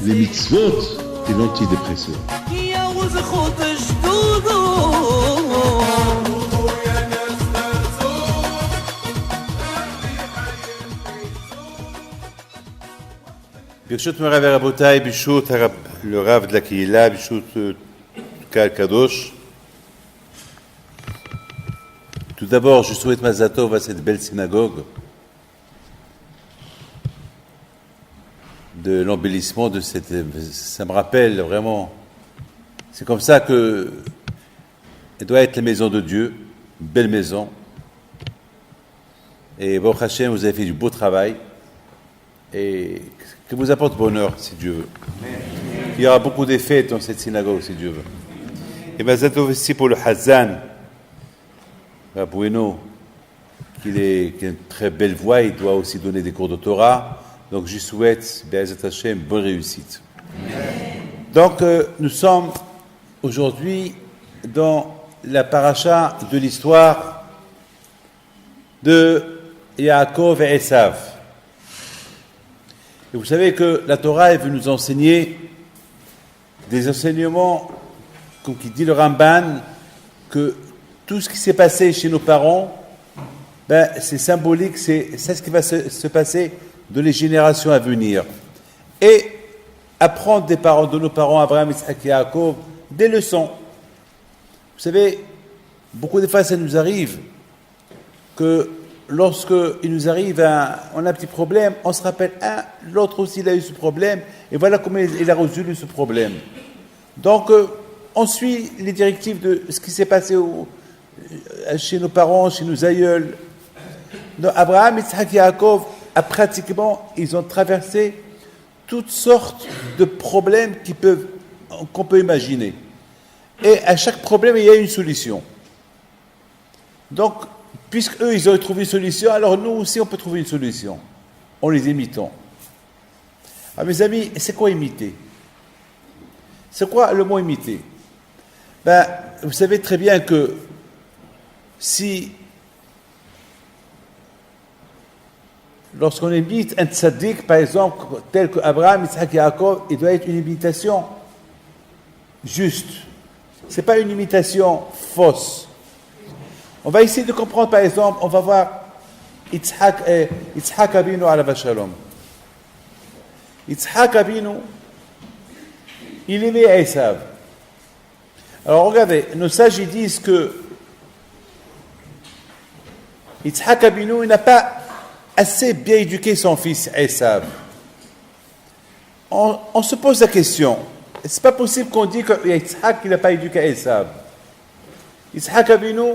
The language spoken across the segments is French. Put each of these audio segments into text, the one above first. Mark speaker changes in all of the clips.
Speaker 1: les mitzvot et l'antidépresseur.
Speaker 2: ברשות מוריי ורבותיי, ברשות le Rav de la Kehila, ברשות Kal Kadosh. Tout d'abord, je souhaite Mazal Tov à cette belle synagogue, de l'embellissement de cette... Ça me rappelle vraiment... C'est comme ça que... Elle doit être la maison de Dieu, une belle maison. Et Baruch Hashem, vous avez fait du beau travail. Et que vous apporte bonheur, si Dieu veut. Il y aura beaucoup de fêtes dans cette synagogue, si Dieu veut. Et Mazal Tov aussi pour le Hazan, Bueno, qui a une très belle voix, il doit aussi donner des cours de Torah. Donc je souhaite, Be'ezat Hashem, bonne réussite. Donc nous sommes aujourd'hui dans la paracha de l'histoire de Yaakov et Esav. Et vous savez que la Torah est venue nous enseigner des enseignements, comme qui dit le Ramban, que tout ce qui s'est passé chez nos parents, c'est symbolique, c'est ce qui va se passer de les générations à venir. Et apprendre des parents, de nos parents, Abraham, Isaac et Yaakov, des leçons. Vous savez, beaucoup de fois, ça nous arrive que lorsqu'il nous arrive on a un petit problème, on se rappelle, l'autre aussi il a eu ce problème, et voilà comment il a résolu ce problème. Donc, on suit les directives de ce qui s'est passé chez nos parents, chez nos aïeuls. Donc, Abraham, Isaac et Yaakov, pratiquement, ils ont traversé toutes sortes de problèmes qu'on peut imaginer. Et à chaque problème, il y a une solution. Donc, puisque eux, ils ont trouvé une solution, alors nous aussi, on peut trouver une solution. En les imitant. Ah, mes amis, c'est quoi imiter? C'est quoi le mot imiter? Vous savez très bien que si, lorsqu'on imite un tzaddik, par exemple, tel que Abraham, Isaac et Yaakov, il doit être une imitation juste. Ce n'est pas une imitation fausse. On va essayer de comprendre, par exemple, on va voir Yitzhak Abinu alav shalom. Yitzhak Abinu, il aimait Esav. Alors regardez, nos sages ils disent que Yitzhak Abinu il n'a pas assez bien éduqué son fils Esav. On se pose la question, c'est pas possible qu'on dise que Yitzhak il n'a pas éduqué Esav. Yitzhak Abinu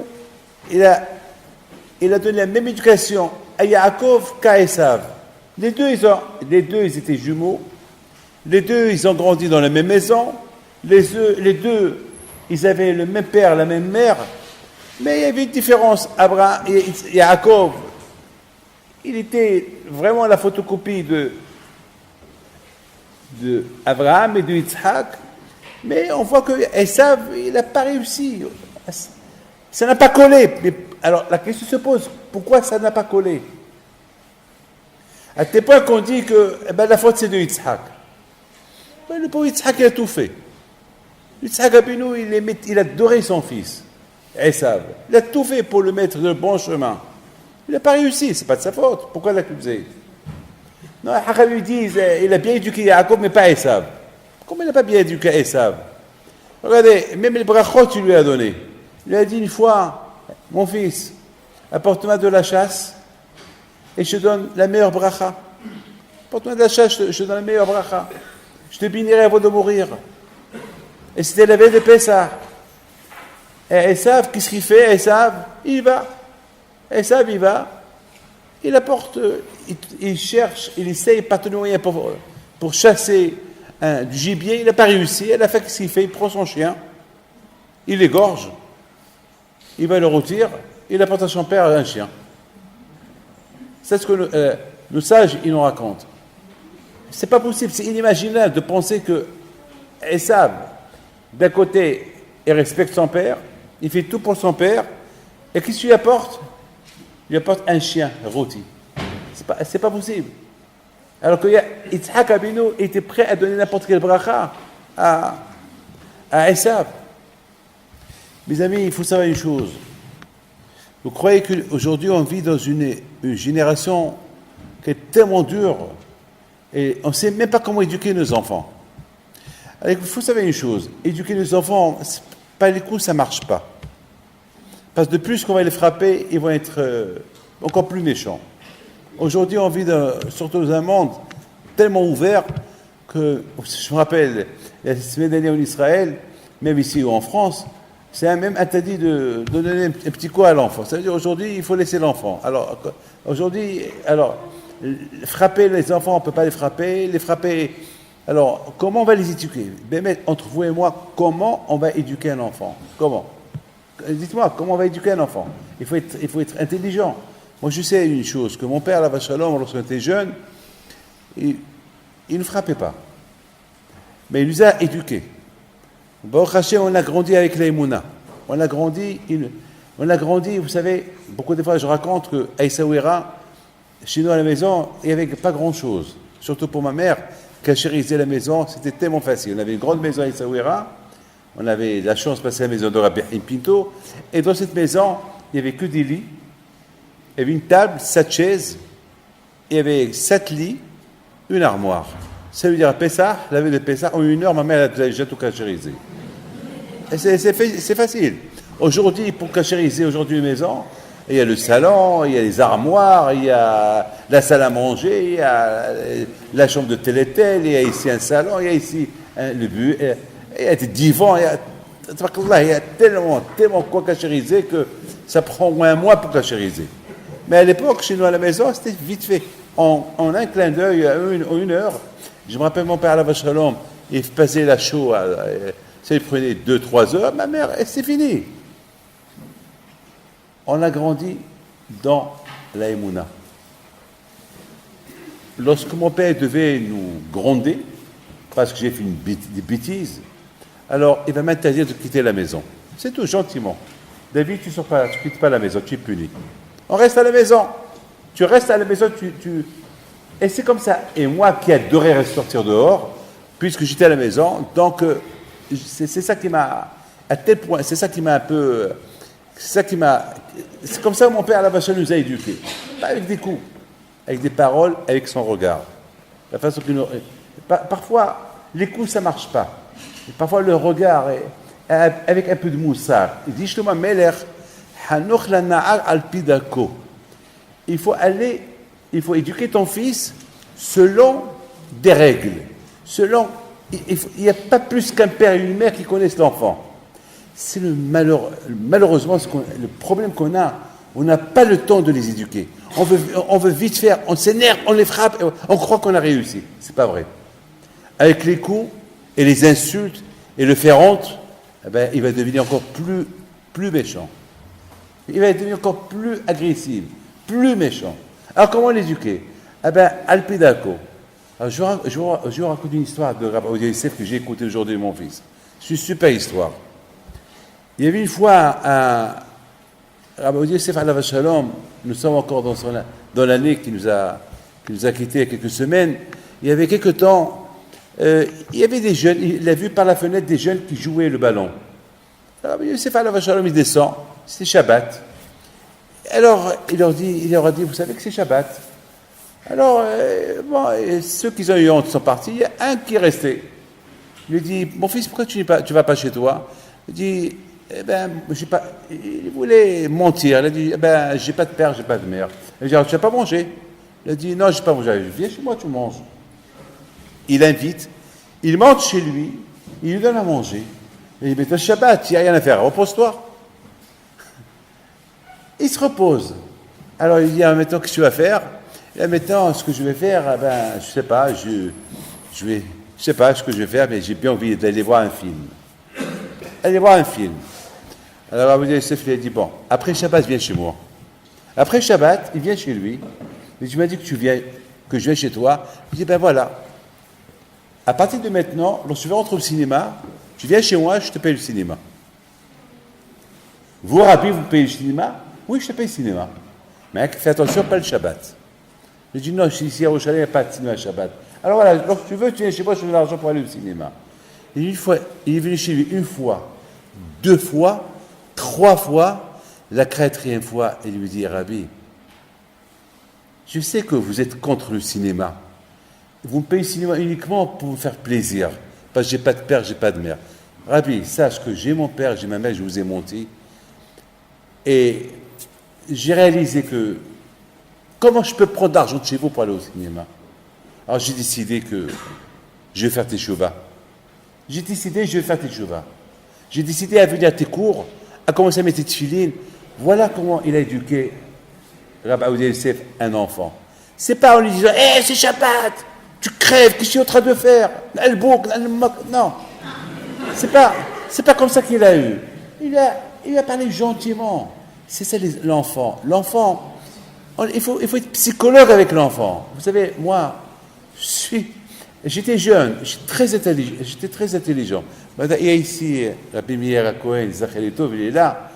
Speaker 2: il a donné la même éducation à Yaakov qu'à Esav. Les deux ils étaient jumeaux. Les deux ils ont grandi dans la même maison. Les deux ils avaient le même père, la même mère. Mais il y avait une différence. Abraham et Yaakov, il était vraiment la photocopie de Abraham et de Yitzhak. Mais on voit que Esav, il n'a pas réussi. Ça n'a pas collé. Mais, alors la question se pose, pourquoi ça n'a pas collé? À tel point qu'on dit que la faute c'est de Yitzhak. Le pauvre Yitzhak, il a tout fait. Yitzhak Abinu, il a adoré son fils, Esav. Il a tout fait pour le mettre dans le bon chemin. Il n'a pas réussi, ce n'est pas de sa faute. Pourquoi l'accuser? Non, les Hakam lui disent, il a bien éduqué Yaakov, mais pas Esav. Comment il n'a pas bien éduqué Esav? Regardez, même les brachot, tu lui as donné. Il lui a dit une fois, mon fils, apporte-moi de la chasse et je te donne la meilleure bracha. Apporte-moi de la chasse, je te donne la meilleure bracha. Je te bénirai avant de mourir. Et c'était la veille de Pessah. Et Esav, qu'est-ce qu'il fait? Esav, il va. Esav, il va. Il apporte, il cherche, il essaye partenariat pour chasser du gibier. Il n'a pas réussi. À la fin, qu'est-ce qu'il fait? Il prend son chien, il l'égorge, il va le rôtir, il apporte à son père un chien. C'est ce que nos sages, ils nous racontent. C'est pas possible, c'est inimaginable de penser que Esav, d'un côté, il respecte son père, il fait tout pour son père, et qu'est-ce qu'il lui apporte? Il lui apporte un chien rôti. C'est pas possible. Alors qu'il y a Yitzhak Abinu était prêt à donner n'importe quelle bracha à Esav. Mes amis, il faut savoir une chose. Vous croyez qu'aujourd'hui, on vit dans une génération qui est tellement dure et on ne sait même pas comment éduquer nos enfants. Alors, il faut savoir une chose. Éduquer nos enfants, par les coups, ça ne marche pas. Parce que de plus qu'on va les frapper, ils vont être encore plus méchants. Aujourd'hui, on vit surtout dans un monde tellement ouvert que, je me rappelle, la semaine dernière en Israël, même ici ou en France, c'est même interdit de donner un petit coup à l'enfant. C'est-à-dire aujourd'hui, il faut laisser l'enfant. Alors, aujourd'hui, frapper les enfants, on ne peut pas les frapper. Alors, comment on va les éduquer? Entre vous et moi, comment on va éduquer un enfant? Comment? Dites-moi, comment on va éduquer un enfant? Il faut être intelligent. Moi, je sais une chose, que mon père, la Shalom, lorsqu'on était jeune, il ne frappait pas. Mais il nous a éduqués. Baruch Hashem, on a grandi avec l'Emouna. On a grandi, vous savez, beaucoup de fois je raconte qu'à Essaouira, chez nous à la maison, il n'y avait pas grand-chose. Surtout pour ma mère, cachériser la maison, c'était tellement facile. On avait une grande maison à Essaouira, on avait la chance de passer à la maison de Rabbi Pinto, et dans cette maison, il n'y avait que des lits, il y avait une table, 7 chaises, il y avait 7 lits, une armoire. Ça veut dire à Pessah, la veille de Pessah, en 1 heure, ma mère a déjà tout cachérisé. Et c'est facile. Aujourd'hui, pour cachériser une maison, il y a le salon, il y a les armoires, il y a la salle à manger, il y a la chambre de tel et tel, il y a ici un salon, il y a ici le bureau, il y a des divans, il y a tellement quoi cachériser que ça prend au moins un mois pour cachériser. Mais à l'époque, chez nous à la maison, c'était vite fait. En un clin d'œil, en 1 heure, je me rappelle mon père à la Shalom, il passait la chaux, ça lui prenait 2-3 heures, ma mère, et c'est fini. On a grandi dans la Emouna. Lorsque mon père devait nous gronder, parce que j'ai fait des bêtises, alors il va m'interdire de quitter la maison. C'est tout, gentiment. David, tu ne quittes pas la maison, tu es puni. On reste à la maison. Tu restes à la maison, Et c'est comme ça. Et moi qui adorais sortir dehors, puisque j'étais à la maison, donc c'est ça qui m'a, à tel point, c'est ça qui m'a un peu, c'est comme ça que mon père à la vache nous a éduqués. Pas avec des coups, avec des paroles, avec son regard. La façon qu'il nous, parfois, les coups, ça ne marche pas. Et parfois, le regard, avec un peu de moussard. Il dit, Shlomo Meler, Hanoch la na'ar al pidako. Il faut éduquer ton fils selon des règles. Il n'y a pas plus qu'un père et une mère qui connaissent l'enfant. C'est malheureusement le problème qu'on a. On n'a pas le temps de les éduquer. On veut vite faire, on s'énerve, on les frappe, on croit qu'on a réussi. C'est pas vrai. Avec les coups et les insultes et le faire honte, il va devenir encore plus méchant. Il va devenir encore plus agressif, plus méchant. Alors comment l'éduquer? Alpidako. Alors, je vous raconte une histoire de Rabbi Odia Yosef que j'ai écoutée aujourd'hui de mon fils. C'est une super histoire. Il y avait une fois Rabbi Odia Yosef alav shalom, nous sommes encore dans l'année qui nous a quittés il y a quelques semaines. Il y avait quelques temps, il y avait des jeunes, il a vu par la fenêtre des jeunes qui jouaient le ballon. Rabbi Yosef alav shalom, il descend, c'était Shabbat. Alors, il leur a dit, vous savez que c'est Shabbat. Alors, ceux qui ont eu honte sont partis, il y a un qui est resté. Il lui dit, mon fils, pourquoi tu ne vas pas chez toi? Il dit, il voulait mentir. Il a dit, j'ai pas de père, j'ai pas de mère. Il dit, tu n'as pas mangé? Il a dit, non, je n'ai pas mangé. Viens chez moi, tu manges. Il invite, il monte chez lui, il lui donne à manger. Il dit, mais c'est Shabbat, il n'y a rien à faire, repose-toi. Il se repose. Alors il dit, maintenant, qu'est-ce que tu vas faire? Et maintenant, ce que je vais faire, je ne sais pas, je sais pas ce que je vais faire, mais j'ai bien envie d'aller voir un film. Alors Rabbi Yosef lui a dit, bon, après Shabbat, viens chez moi. Après Shabbat, il vient chez lui. Il dit, tu m'as dit que je viens chez toi. Il dit, voilà. À partir de maintenant, lorsque tu vas rentrer au cinéma, tu viens chez moi, je te paye le cinéma. Vous, Rabbi, vous payez le cinéma? Oui, je te paye le cinéma. Mais fais attention, pas le Shabbat. Je dis non, ici à Yerushalayim, il n'y a pas de cinéma Shabbat. Alors voilà, lorsque tu veux, tu viens chez moi, je te donne l'argent pour aller au cinéma. Et une fois, il est venu chez lui une fois, 2 fois, 3 fois, la 4e fois, il lui dit, Rabbi, je sais que vous êtes contre le cinéma. Vous me payez le cinéma uniquement pour vous faire plaisir. Parce que j'ai pas de père, j'ai pas de mère. Rabbi, sache que j'ai mon père, j'ai ma mère, je vous ai monté. Et j'ai réalisé que comment je peux prendre l'argent de chez vous pour aller au cinéma? Alors j'ai décidé que je vais faire tes chevaux. J'ai décidé, je vais faire tes chevaux. J'ai décidé à venir à tes cours, à commencer à mettre tes tefilines. Voilà comment il a éduqué Rabbi Yehuda Yosef, un enfant. C'est pas en lui disant, hé, c'est Shabbat, tu crèves, qu'est-ce que tu es en train de faire? Non. C'est pas comme ça qu'il a eu. Il a parlé gentiment. C'est ça l'enfant. L'enfant, il faut être psychologue avec l'enfant. Vous savez, moi, j'étais jeune, j'étais très intelligent. Il y a ici, Rabbi Meir HaKohen, Zachary Tov, il est là.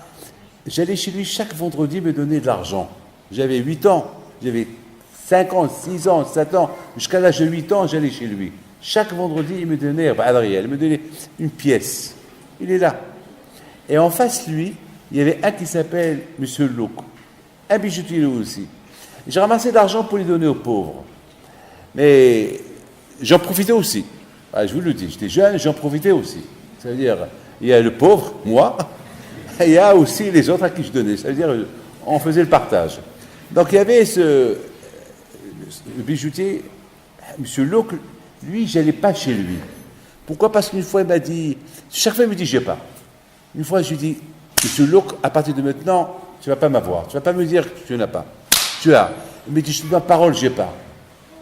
Speaker 2: J'allais chez lui chaque vendredi me donner de l'argent. J'avais 8 ans, j'avais 5 ans, 6 ans, 7 ans, jusqu'à l'âge de 8 ans, j'allais chez lui. Chaque vendredi, il me donnait, Adriel, il me donnait une pièce. Il est là. Et en face de lui, il y avait un qui s'appelle M. Louk, un bijoutier aussi. J'ai ramassé de l'argent pour lui donner aux pauvres. Mais j'en profitais aussi. Je vous le dis, j'étais jeune, j'en profitais aussi. Ça veut dire, il y a le pauvre, moi, et il y a aussi les autres à qui je donnais. Ça veut dire, on faisait le partage. Donc il y avait le bijoutier, M. Louk, lui, je n'allais pas chez lui. Pourquoi? Parce qu'une fois, il m'a dit, chaque fois, il me dit, je n'ai pas. Une fois, je lui dis, M. Louk, à partir de maintenant, tu ne vas pas m'avoir. Tu ne vas pas me dire que tu n'as pas. Tu as. Il me dit, je te donne parole, je n'ai pas.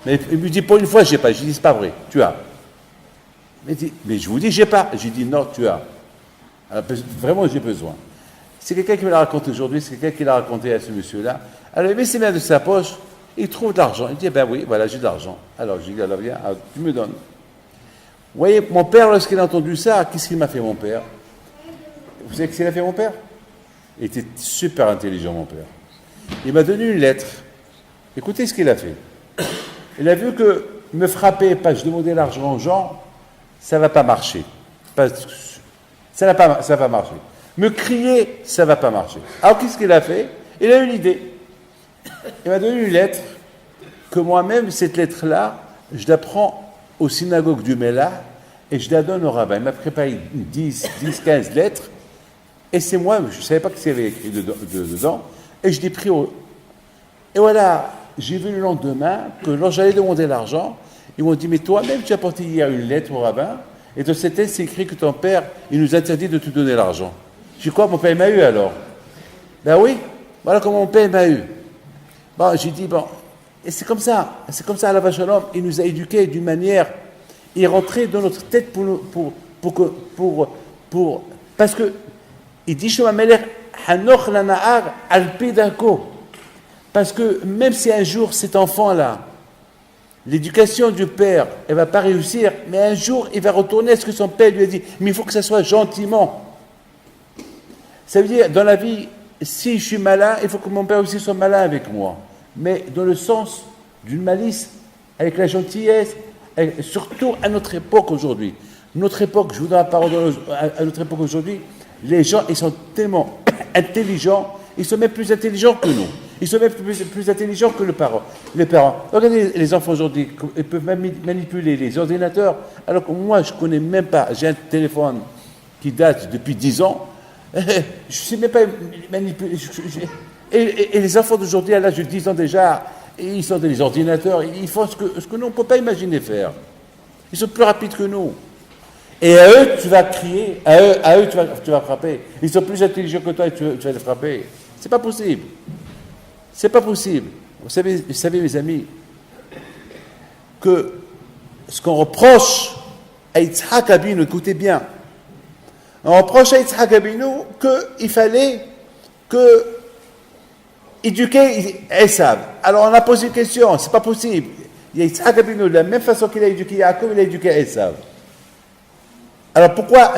Speaker 2: Mais il me dit, pour une fois, je n'ai pas. Je lui dis, c'est pas vrai, tu as. Il me dit, mais je vous dis, je n'ai pas. Je lui dis, non, tu as. Alors, vraiment, j'ai besoin. C'est quelqu'un qui me l'a raconté aujourd'hui, c'est quelqu'un qui l'a raconté à ce monsieur-là. Alors, il met ses mains de sa poche, il trouve de l'argent. Il dit, ben oui, voilà, j'ai de l'argent. Alors, je lui dis, alors viens, alors, tu me donnes. Vous voyez, mon père, lorsqu'il a entendu ça, qu'est-ce qu'il m'a fait, mon père? Vous savez ce qu'il a fait, mon père? Il était super intelligent, mon père. Il m'a donné une lettre. Écoutez ce qu'il a fait. Il a vu que me frapper, pas je demandais l'argent aux gens, ça ne va pas marcher. Ça va pas marcher. Me crier, ça ne va pas marcher. Alors, qu'est-ce qu'il a fait? Il a eu une idée. Il m'a donné une lettre, que moi-même, cette lettre-là, je la prends au synagogue du Mela et je la donne au rabbin. Il m'a préparé 10, 15 lettres, et c'est moi, je ne savais pas ce qu'il y avait écrit dedans, et je l'ai pris Et voilà, j'ai vu le lendemain que lorsque j'allais demander l'argent, ils m'ont dit, mais toi-même, tu as porté hier une lettre au rabbin, et dans cette lettre, c'est écrit que ton père, il nous interdit de te donner l'argent. Je dis, quoi, mon père m'a eu alors? Ben oui, voilà comment mon père m'a eu. Bon, j'ai dit, bon, et c'est comme ça, à la vache à l'homme, il nous a éduqués d'une manière, il est rentré dans notre tête parce que, il dit, Shema Melech, Hanoch Lanahar Alpidako. Parce que même si un jour cet enfant-là, l'éducation du père, elle ne va pas réussir, mais un jour il va retourner à ce que son père lui a dit. Mais il faut que ça soit gentiment. Ça veut dire, dans la vie, si je suis malin, il faut que mon père aussi soit malin avec moi. Mais dans le sens d'une malice, avec la gentillesse, surtout à notre époque aujourd'hui. Notre époque, je vous donne la parole à notre époque aujourd'hui, les gens, ils sont tellement intelligents, ils sont même plus intelligents que nous. Ils sont même plus intelligents que les parents. Regardez les enfants aujourd'hui, ils peuvent même manipuler les ordinateurs, alors que moi, je ne connais même pas. J'ai un téléphone qui date depuis 10 ans, je ne sais même pas manipuler. Et les enfants d'aujourd'hui, à l'âge de 10 ans déjà, ils sont des ordinateurs, ils font ce que nous, on ne peut pas imaginer faire. Ils sont plus rapides que nous. Et à eux, tu vas crier, à eux tu vas frapper. Ils sont plus intelligents que toi et tu vas les frapper. C'est pas possible. C'est pas possible. Vous savez, mes amis, que ce qu'on reproche à Yitzhak Abinu, écoutez bien, on reproche à Yitzhak Abinu qu'il fallait éduquer Esav. Alors on a posé une question, c'est pas possible. Yitzhak Abinu, de la même façon qu'il a éduqué Yaakov, il a éduqué Esav. Alors pourquoi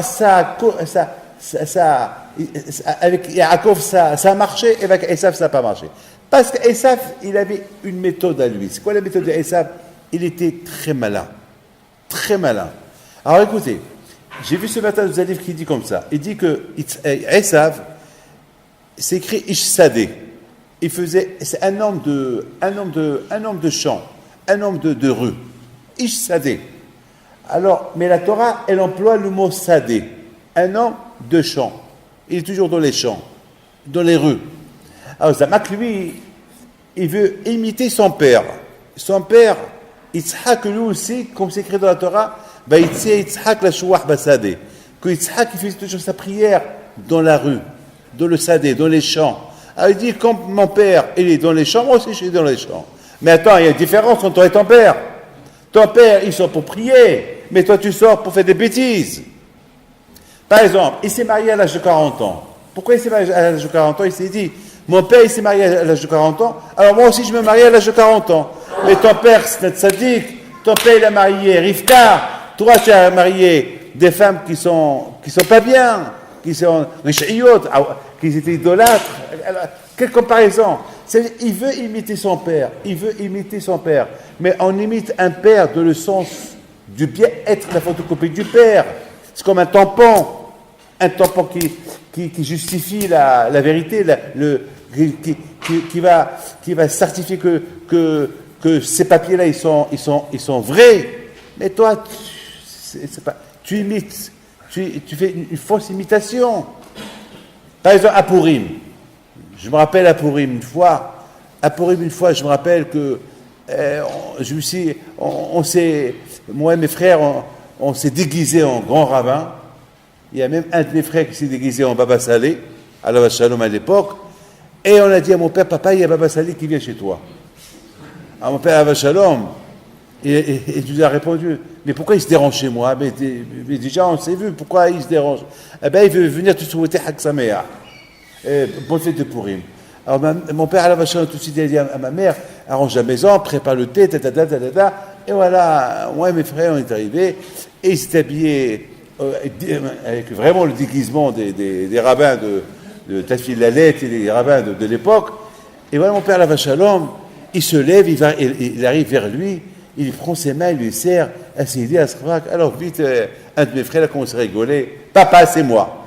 Speaker 2: avec Yaakov ça a marché et avec Esav ça n'a pas marché? Parce qu'Esav, il avait une méthode à lui. C'est quoi la méthode d'Esav? il était très malin. Très malin. Alors écoutez, j'ai vu ce matin dans un livre qui dit comme ça. Il dit que Esav, c'est écrit Ishsadeh. C'est un homme de champ, un homme de rue. Ishsadeh. Alors, mais la Torah, elle emploie le mot Sadeh. Un homme de champ. Il est toujours dans les champs, dans les rues. Alors, Zamak, lui, il veut imiter son père. Son père, Yitzhak, lui aussi, comme c'est écrit dans la Torah, Yitzhak la Shuach Basadeh. Que Yitzhak, il faisait toujours sa prière dans la rue, dans le Sadeh, dans les champs. Alors, il dit, comme mon père, il est dans les champs, moi aussi, je suis dans les champs. Mais attends, il y a une différence entre toi et ton père. Ton père, il sort pour prier, mais toi, tu sors pour faire des bêtises. Par exemple, il s'est marié à l'âge de 40 ans. Pourquoi il s'est marié à l'âge de 40 ans? Il s'est dit, mon père, il s'est marié à l'âge de 40 ans, alors moi aussi, je me marie à l'âge de 40 ans. Mais ton père, c'est un tzaddik, ton père, il a marié Rivka, toi, tu as marié des femmes qui sont pas bien, qui sont rishiyot, qui étaient idolâtres. Quelle comparaison? Il veut imiter son père, mais on imite un père dans le sens du bien-être, la photocopie du père. C'est comme un tampon qui justifie la vérité, qui va certifier que ces papiers-là, ils sont vrais. Mais toi, tu imites, tu fais une fausse imitation. Par exemple, à Purim. Je me rappelle à Purim une fois, je me rappelle que moi et mes frères, on s'est déguisés en grand rabbin. Il y a même un de mes frères qui s'est déguisé en Baba Salé, à la Shalom à l'époque. Et on a dit à mon père, papa, il y a Baba Salé qui vient chez toi. Alors mon père, à la Shalom, et tu lui as répondu, mais pourquoi il se dérange chez moi? Mais déjà, on s'est vu, pourquoi il se dérange? Eh bien, il veut venir te souhaiter Hak Sameach. Bonne fête de Purim. Alors mon père, à la Shalom, tout de suite, il a dit à ma mère, arrange la maison, prépare le thé, et voilà, moi et mes frères, on est arrivés, et ils s'étaient habillés avec vraiment le déguisement des rabbins de Tafil Lalet et des rabbins de l'époque. Et voilà, mon père, la Shalom, il se lève, il arrive vers lui, il prend ses mains, il lui serre, asseyez-vous à Sravak. Alors vite, un de mes frères a commencé à rigoler. Papa, c'est moi.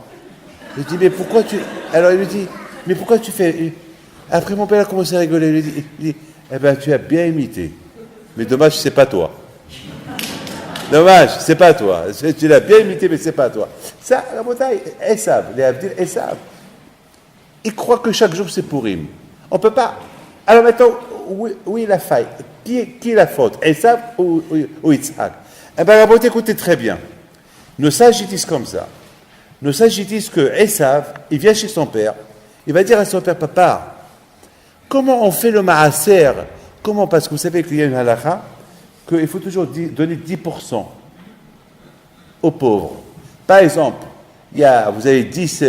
Speaker 2: Je dis, mais pourquoi tu... Alors il lui dit, mais pourquoi tu fais... Après mon père a commencé à rigoler, il dit, eh bien tu as bien imité. Mais dommage, c'est pas toi. Dommage, c'est pas toi. Tu l'as bien imité, mais c'est pas toi. Ça, la bataille, Esav, les Abdil, Esav. Ils croient que chaque jour c'est Purim. On peut pas. Alors maintenant, où est la faille? Qui est la faute? Esav ou Yitzhak? Eh bien, la beauté, écoutez très bien. Nos sages, ils disent comme ça. Nos sages, ils disent que Esav, il vient chez son père, il va dire à son père, papa, comment on fait le maaser? Comment? Parce que vous savez qu'il y a une halakha, qu'il faut toujours donner 10% aux pauvres. Par exemple, vous avez 10,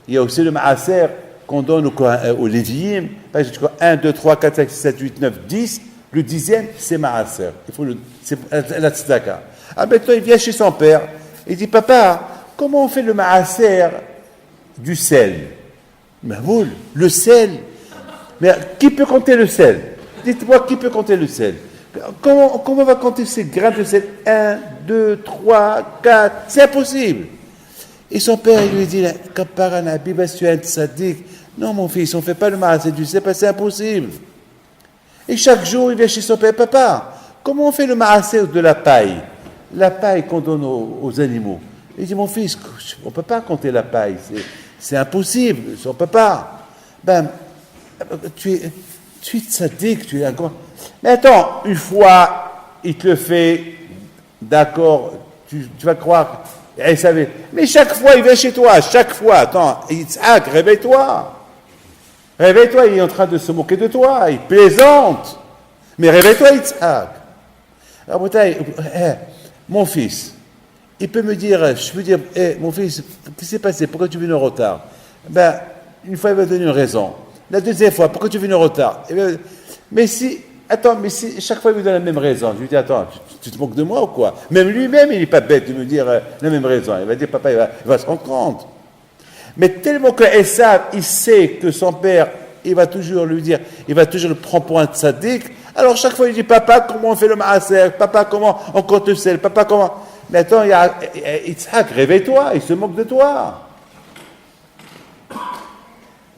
Speaker 2: il y a aussi le maaser qu'on donne aux Lévi'im. Par exemple, 1, 2, 3, 4, 5, 6, 7, 8, 9, 10. Le 10e, c'est maaser. C'est la tzedaka. Ah, maintenant, il vient chez son père. Il dit, papa, comment on fait le maaser du sel? Mahmoul, le sel. Mais qui peut compter le sel? Dites-moi, qui peut compter le sel? Comment on va compter ces grains de sel? 1, 2, 3, 4, c'est impossible. Et son père, il lui dit, Kaparana, Biba, tu es un tzaddik. Non, mon fils, on ne fait pas le maaser du sel, parce que c'est impossible. Et chaque jour, il vient chez son père, papa, comment on fait le maaser de la paille? La paille qu'on donne aux animaux. Il dit, mon fils, on ne peut pas compter la paille, c'est impossible, on ne peut pas. Ben, tu es tzaddik, tu es un grand... Mais attends, une fois, il te le fait, d'accord, tu vas croire, il savait. Mais chaque fois, il vient chez toi, chaque fois, attends, Yitzhak, réveille-toi. Réveille-toi, il est en train de se moquer de toi, il plaisante. Mais réveille-toi, Yitzhak. Alors, mon fils, il peut me dire, je peux dire, mon fils, qu'est-ce qui s'est passé? Pourquoi tu es venu en retard? Ben, une fois, il va donner une raison. La deuxième fois, pourquoi tu es venu en retard? Mais si chaque fois, il me donne la même raison. Je lui dis, attends, tu te moques de moi ou quoi? Même lui-même, il n'est pas bête de me dire la même raison. Il va dire, papa, il va se rendre compte. Mais tellement que Esav, il sait que son père, il va toujours lui dire, il va toujours le prendre pour un tzaddik, Alors chaque fois il dit, papa, comment on fait le maaser? Papa, comment on compte le sel? Papa, comment... Mais attends, il y a Yitzhak, réveille-toi, il se moque de toi.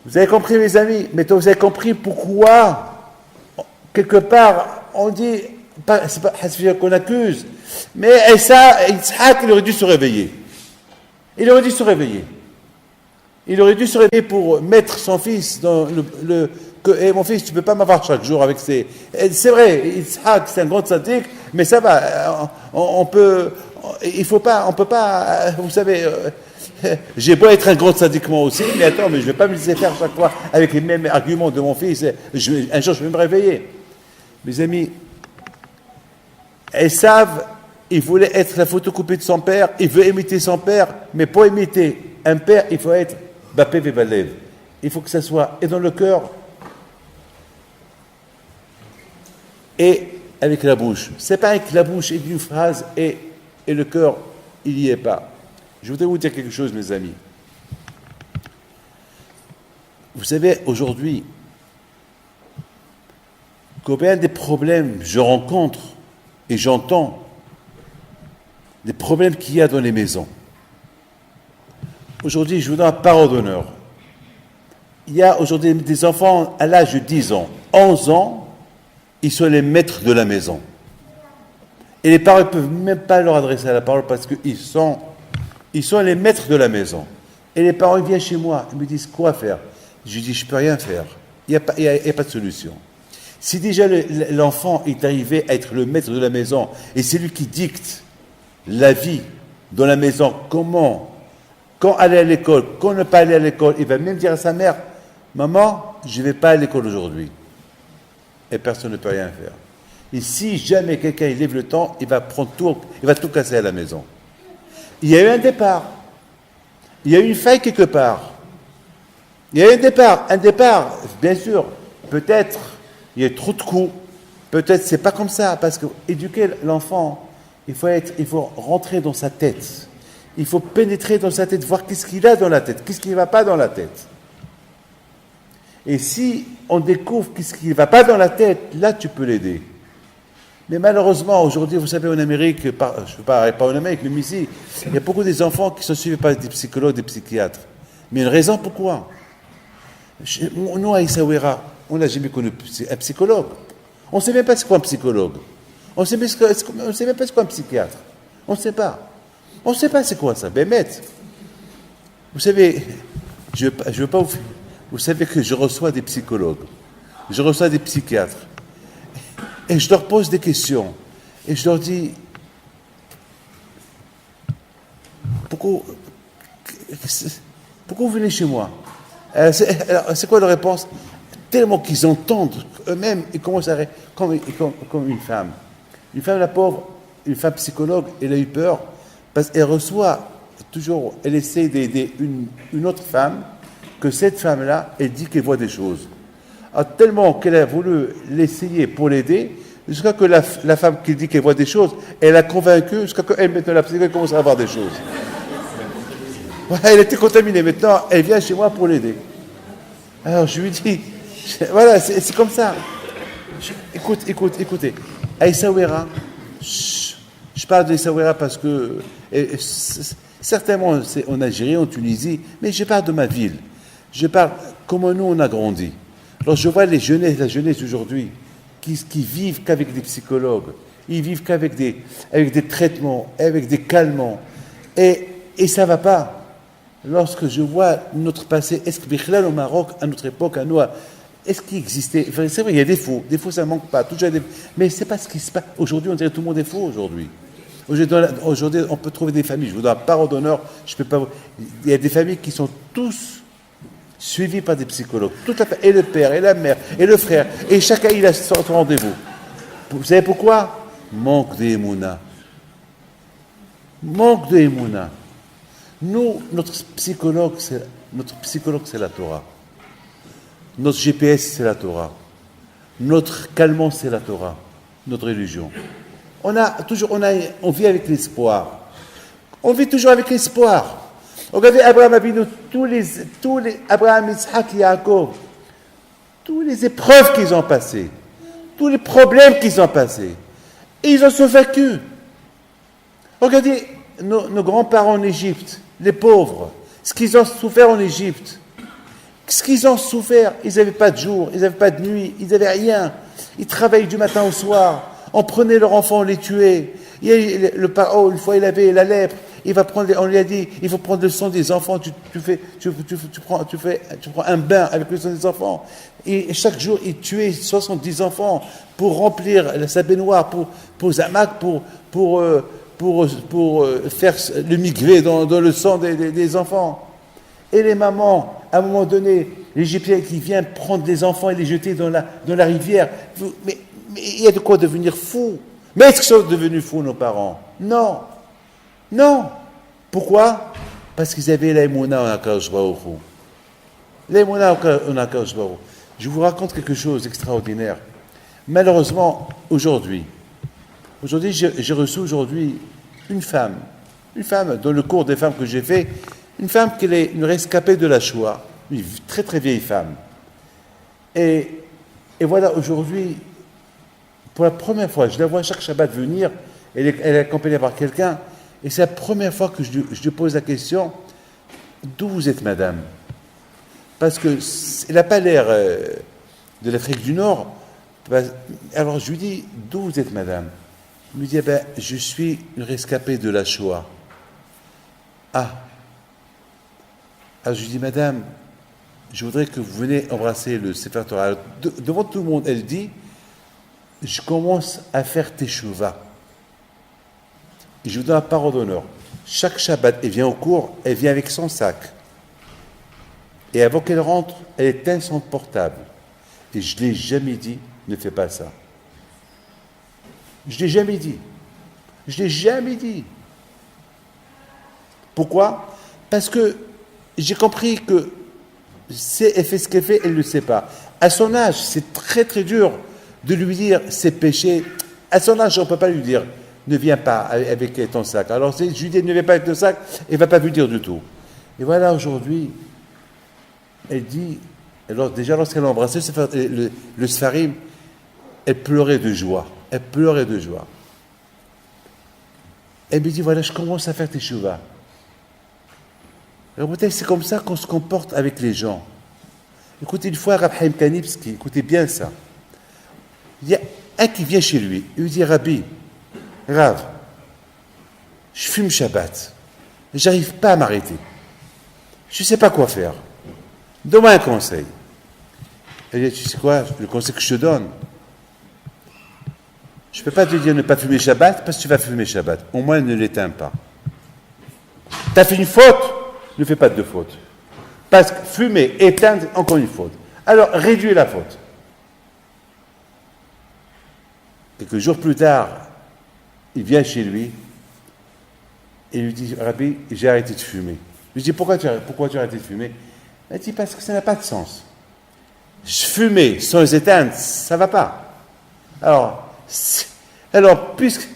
Speaker 2: Vous avez compris, mes amis? Maintenant, vous avez compris pourquoi, quelque part, on dit, c'est pas Hasfia qu'on accuse, mais ça, Yitzhak, il aurait dû se réveiller. Il aurait dû se réveiller. Il aurait dû se réveiller pour mettre son fils dans mon fils, tu ne peux pas m'avoir chaque jour avec ses... C'est vrai, Yitzhak, c'est un grand tzaddik, mais ça va, on peut pas, vous savez, j'ai beau être un grand tzaddik moi aussi, mais attends, mais je ne vais pas me laisser faire chaque fois avec les mêmes arguments de mon fils, un jour je vais me réveiller. Mes amis, Esav, il voulait être la photocopie de son père, il veut imiter son père, mais pour imiter un père, il faut être Bapé Vebalev. Il faut que ça soit et dans le cœur et avec la bouche. C'est pas avec la bouche et d'une phrase et le cœur, il n'y est pas. Je voudrais vous dire quelque chose, mes amis. Vous savez, aujourd'hui, combien de problèmes je rencontre et j'entends, des problèmes qu'il y a dans les maisons. Aujourd'hui, je vous donne un parole d'honneur. Il y a aujourd'hui des enfants à l'âge de 10 ans, 11 ans, ils sont les maîtres de la maison. Et les parents ne peuvent même pas leur adresser la parole parce qu'ils sont les maîtres de la maison. Et les parents ils viennent chez moi, ils me disent quoi faire. Je dis, je ne peux rien faire. Il n'y a pas de solution. Si déjà l'enfant est arrivé à être le maître de la maison et c'est lui qui dicte la vie dans la maison, comment, quand aller à l'école, quand ne pas aller à l'école, il va même dire à sa mère, maman, je ne vais pas à l'école aujourd'hui. Et personne ne peut rien faire. Et si jamais quelqu'un il lève le temps, il va tout casser à la maison. Il y a eu un départ. Il y a eu une faille quelque part. Il y a eu un départ, bien sûr, peut-être il y a trop de coups, peut-être c'est pas comme ça, parce que éduquer l'enfant, il faut rentrer dans sa tête. Il faut pénétrer dans sa tête, voir qu'est-ce qu'il a dans la tête, qu'est-ce qui ne va pas dans la tête. Et si on découvre qu'est-ce qui ne va pas dans la tête, là tu peux l'aider. Mais malheureusement, aujourd'hui, vous savez, en Amérique, je ne veux pas en Amérique, mais ici, il y a beaucoup des enfants qui sont suivis par des psychologues, des psychiatres. Mais une raison pourquoi? Nous, à Essaouira, on n'a jamais connu un psychologue. On ne sait même pas c'est quoi un psychologue. On ne sait même pas c'est quoi un psychiatre. On ne sait pas. On ne sait pas c'est quoi ça. Bémet. Vous savez, je veux pas vous savez que je reçois des psychologues. Je reçois des psychiatres. Et je leur pose des questions. Et je leur dis, pourquoi vous venez chez moi? C'est quoi leur réponse? Tellement qu'ils entendent eux-mêmes, ils commencent à comme une femme. Une femme, la pauvre, une femme psychologue, elle a eu peur parce qu'elle reçoit toujours, elle essaie d'aider une autre femme, que cette femme-là, elle dit qu'elle voit des choses. Alors, tellement qu'elle a voulu l'essayer pour l'aider, jusqu'à que la femme qui dit qu'elle voit des choses, elle a convaincu, jusqu'à qu'elle, maintenant, la psychologue commence à voir des choses. Voilà, elle était contaminée. Maintenant, elle vient chez moi pour l'aider. Alors, je lui dis, voilà, c'est comme ça. Écoutez. À Essaouira, je parle d'Essaouira parce que, certainement, c'est en Algérie, en Tunisie, mais je parle de ma ville. Je parle comment nous, on a grandi. Alors, je vois la jeunesse aujourd'hui, qui vivent qu'avec des psychologues. Ils vivent qu'avec des traitements, avec des calmants. Et ça ne va pas. Lorsque je vois notre passé, est-ce que Bichlal au Maroc, à notre époque, à nous, est-ce qu'il existait? C'est vrai, il y a des faux ça ne manque pas. Mais ce n'est pas ce qui se passe. Aujourd'hui, on dirait que tout le monde est faux aujourd'hui. Aujourd'hui, on peut trouver des familles. Je vous donne un parole d'honneur. Je peux pas. Il y a des familles qui sont tous suivies par des psychologues. Tout à fait. Et le père, et la mère, et le frère. Et chacun, il a son rendez-vous. Vous savez pourquoi? Manque d'émouna. Manque d'émouna. Nous, notre psychologue, c'est la Torah. Notre GPS, c'est la Torah. Notre calmant, c'est la Torah. Notre religion. On vit avec l'espoir. On vit toujours avec l'espoir. Regardez Abraham Avinu, tous les Abraham, Isaac, Yaakov, toutes les épreuves qu'ils ont passées, tous les problèmes qu'ils ont passés. Et ils ont survécu. Regardez nos grands-parents en Égypte, les pauvres, ce qu'ils ont souffert en Égypte. Ce qu'ils ont souffert, ils n'avaient pas de jour, ils n'avaient pas de nuit, ils n'avaient rien. Ils travaillaient du matin au soir. On prenait leurs enfants, on les tuait. Le pharaon, une fois, il avait la lèpre. On lui a dit, il faut prendre le sang des enfants. Tu prends un bain avec le sang des enfants. Et chaque jour, il tuait 70 enfants pour remplir sa baignoire, pour Zamak, pour faire le migré dans le sang des enfants. Et les mamans, à un moment donné, l'Égyptien qui vient prendre les enfants et les jeter dans la rivière. Mais il y a de quoi devenir fou. Mais est-ce qu'ils sont devenus fous, nos parents? Non. Non. Pourquoi? Parce qu'ils avaient l'aïmouna en Akadosh Baruch Hu. L'aïmouna en Akadosh Baruch Hu. Je vous raconte quelque chose d'extraordinaire. Malheureusement, aujourd'hui, j'ai reçu une femme dans le cours des femmes que j'ai fait, une femme qui est une rescapée de la Shoah, une très très vieille femme. Et voilà, aujourd'hui, pour la première fois, je la vois chaque Shabbat venir, elle est accompagnée par quelqu'un, et c'est la première fois que je lui pose la question, d'où vous êtes, madame? Parce qu'elle n'a pas l'air de l'Afrique du Nord. Alors je lui dis, d'où vous êtes, madame? Elle me dit, je suis une rescapée de la Shoah. Ah. Alors je lui dis, madame, je voudrais que vous veniez embrasser le Sefer Torah. Alors, devant tout le monde, elle dit, je commence à faire teshuva. Et je vous donne la parole d'honneur. Chaque Shabbat, elle vient au cours, elle vient avec son sac. Et avant qu'elle rentre, elle éteint son portable. Et je ne l'ai jamais dit, ne fais pas ça. Je ne l'ai jamais dit. Je ne l'ai jamais dit. Pourquoi? Parce que j'ai compris que elle fait ce qu'elle fait, elle ne le sait pas. À son âge, c'est très très dur de lui dire ses péchés. À son âge, on ne peut pas lui dire ne viens pas avec ton sac. Alors je lui dis ne viens pas avec le sac, elle ne va pas lui dire du tout. Et voilà, aujourd'hui, elle dit, alors déjà lorsqu'elle a embrassé le Sfarim, elle pleurait de joie. Elle pleurait de joie. Elle me dit, voilà, je commence à faire teshuva. Alors peut-être c'est comme ça qu'on se comporte avec les gens. Écoutez, une fois, Rab Haim Kanivski, écoutez bien ça. Il y a un qui vient chez lui, il lui dit, Rabbi, Rav, je fume Shabbat, j'arrive pas à m'arrêter. Je ne sais pas quoi faire. Donne-moi un conseil. Elle dit, tu sais quoi, le conseil que je te donne, je ne peux pas te dire ne pas fumer Shabbat parce que tu vas fumer Shabbat. Au moins, ne l'éteins pas. Tu as fait une faute, ne fais pas de faute. Parce que fumer, éteindre, encore une faute. Alors, réduis la faute. Quelques jours plus tard, il vient chez lui et lui dit, Rabbi, j'ai arrêté de fumer. Je lui dis, pourquoi tu as arrêté de fumer? Il dit, parce que ça n'a pas de sens. Fumer sans éteindre, ça ne va pas. Alors puisque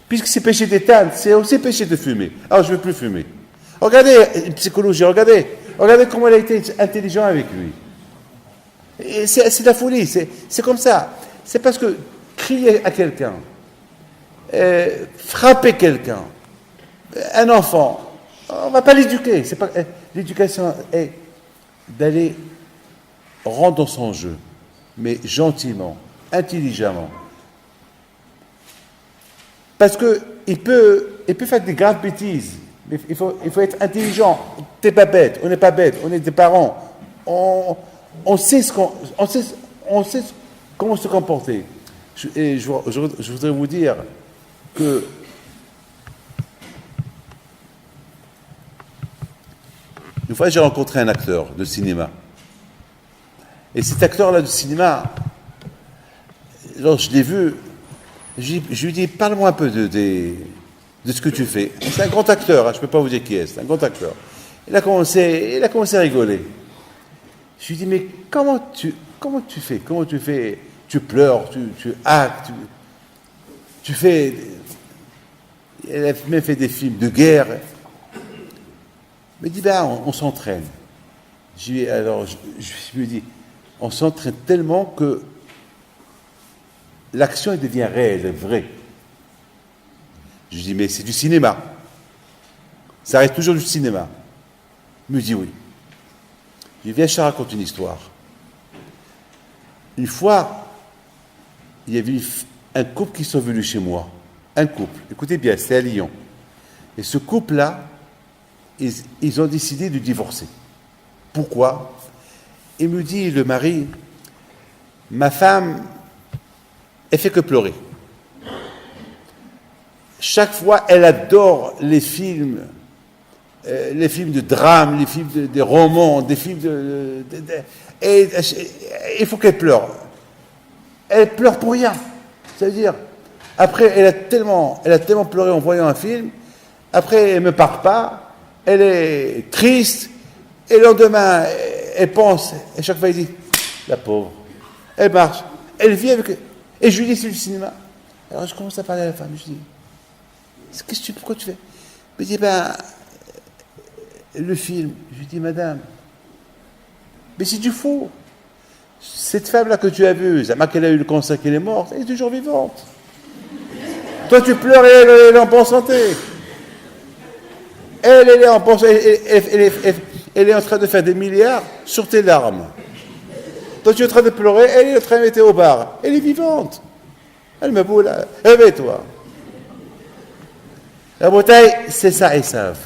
Speaker 2: c'est péché d'éteindre, c'est aussi péché de fumer. Alors je ne veux plus fumer. Regardez une psychologie, regardez comment elle a été intelligent avec lui. Et c'est de la folie, c'est comme ça. C'est parce que crier à quelqu'un, frapper quelqu'un, un enfant, on ne va pas l'éduquer. L'éducation est d'aller rendre son jeu, mais gentiment, intelligemment. Parce qu'il peut faire des graves bêtises, mais il faut être intelligent. T'es pas bête, on n'est pas bête, on est des parents. On sait comment se comporter. Je voudrais vous dire que une fois j'ai rencontré un acteur de cinéma. Et cet acteur-là de cinéma, lorsque je l'ai vu, je lui dis, parle-moi un peu de ce que tu fais. C'est un grand acteur, hein, je ne peux pas vous dire qui est, c'est un grand acteur. Il a commencé à rigoler. Je lui dis, mais comment tu fais? Comment tu fais? Tu pleures, tu actes, tu fais... Elle a même fait des films de guerre. Il me dit, on s'entraîne. Je lui dis, on s'entraîne tellement que l'action elle devient réelle, vraie. Je lui dis, mais c'est du cinéma. Ça reste toujours du cinéma. Il me dit oui. Je lui dis, viens, je te raconte une histoire. Une fois, il y avait un couple qui sont venus chez moi. Un couple. Écoutez bien, c'était à Lyon. Et ce couple-là, ils ont décidé de divorcer. Pourquoi? Il me dit, le mari, ma femme, elle fait que pleurer. Chaque fois, elle adore les films de drame, les films de romans, des films et il faut qu'elle pleure. Elle pleure pour rien. C'est-à-dire, après, elle a tellement pleuré en voyant un film, après, elle ne me parle pas, elle est triste, et le lendemain, elle pense, et chaque fois, elle dit, la pauvre, elle marche, elle vit avec... Et je lui dis, c'est du cinéma. Alors, je commence à parler à la femme, je lui dis, pourquoi tu fais? Elle me dit, le film. Je lui dis, madame, mais c'est du faux. Cette femme-là que tu as vue, Zama qu'elle a eu le cancer, qu'elle est morte, elle est toujours vivante. Toi, tu pleures et elle est en bonne santé. Elle est en bonne santé. Elle est en train de faire des milliards sur tes larmes. Toi, tu es en train de pleurer, elle est en train de mettre au bar. Elle est vivante. Elle me boule là. Réveille-toi. La bouteille, c'est ça, Esav.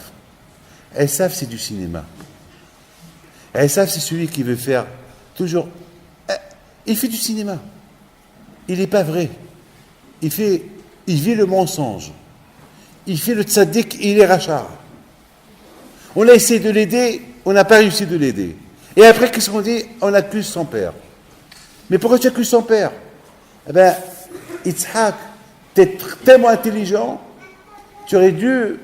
Speaker 2: Esav, c'est du cinéma. Esav, c'est celui qui veut faire toujours... Il fait du cinéma. Il n'est pas vrai. Il vit le mensonge. Il fait le tzaddik, il est rachat. On a essayé de l'aider, on n'a pas réussi de l'aider. Et après, qu'est-ce qu'on dit? On accuse son père. Mais pourquoi tu accuses son père? Eh bien, Yitzhak, tu es tellement intelligent, tu aurais dû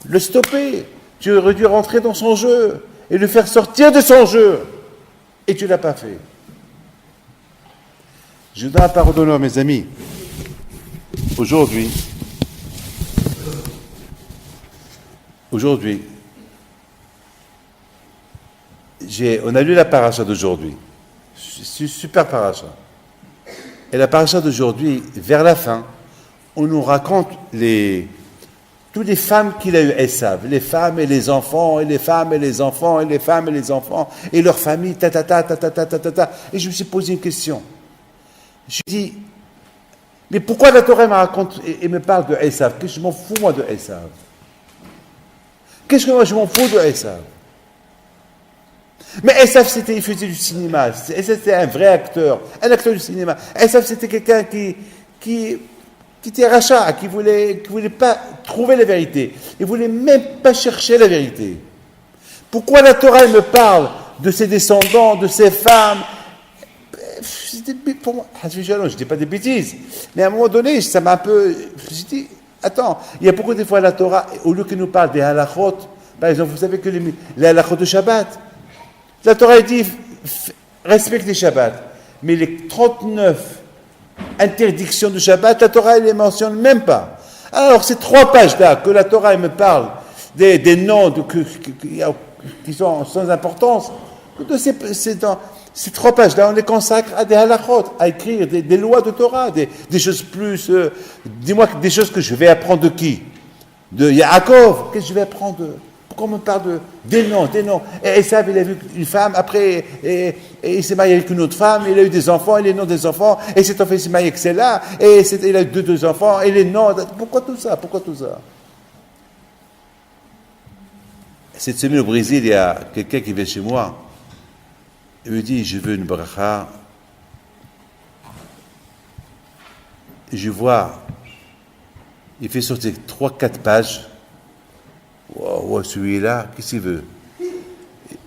Speaker 2: le stopper. Tu aurais dû rentrer dans son jeu et le faire sortir de son jeu. Et tu ne l'as pas fait. Je donne la parole d'honneur, mes amis. Aujourd'hui, on a lu la paracha d'aujourd'hui. Super paracha. Et la paracha d'aujourd'hui, vers la fin, on nous raconte toutes les femmes qu'il a eues, Esav, les femmes et les enfants, et les femmes et les enfants, et les femmes et les enfants, et leurs familles, Et je me suis posé une question. Je me suis dit, mais pourquoi la Torah me raconte et me parle de Esav? Qu'est-ce que je m'en fous, moi, de Esav? Qu'est-ce que moi, je m'en fous de Esav? Mais Esav, il faisait du cinéma. Esav, c'était un vrai acteur du cinéma. Esav, c'était quelqu'un qui était rachat, qui voulait pas trouver la vérité. Il voulait même pas chercher la vérité. Pourquoi la Torah me parle de ses descendants, de ses femmes? Pour moi, je ne dis pas des bêtises, mais à un moment donné, ça m'a un peu... Je dis, attends, il y a beaucoup de fois la Torah, au lieu qu'elle nous parle des halachot, par exemple, vous savez que les halachot de Shabbat, la Torah dit, respecte les Shabbats, mais les 39 interdictions de Shabbat, la Torah ne les mentionne même pas. Alors, ces 3 pages-là, que la Torah me parle des noms qui sont sans importance, ces 3 pages-là, on les consacre à des halachot, à écrire des lois de Torah, des choses plus... dis-moi des choses que je vais apprendre de qui? De Yaakov. Qu'est-ce que je vais apprendre Pourquoi on me parle des noms? Et Esav, il a vu une femme, après, et il s'est marié avec une autre femme, il a eu des enfants, et les noms des enfants, et cet enfant, il s'est marié avec celle-là, et il a eu deux enfants, et les noms... Pourquoi tout ça? Cette semaine au Brésil, il y a quelqu'un qui vient chez moi. Il me dit, je veux une bracha. Je vois, il fait sortir 3-4 pages. Wow, celui-là, qu'est-ce qu'il veut?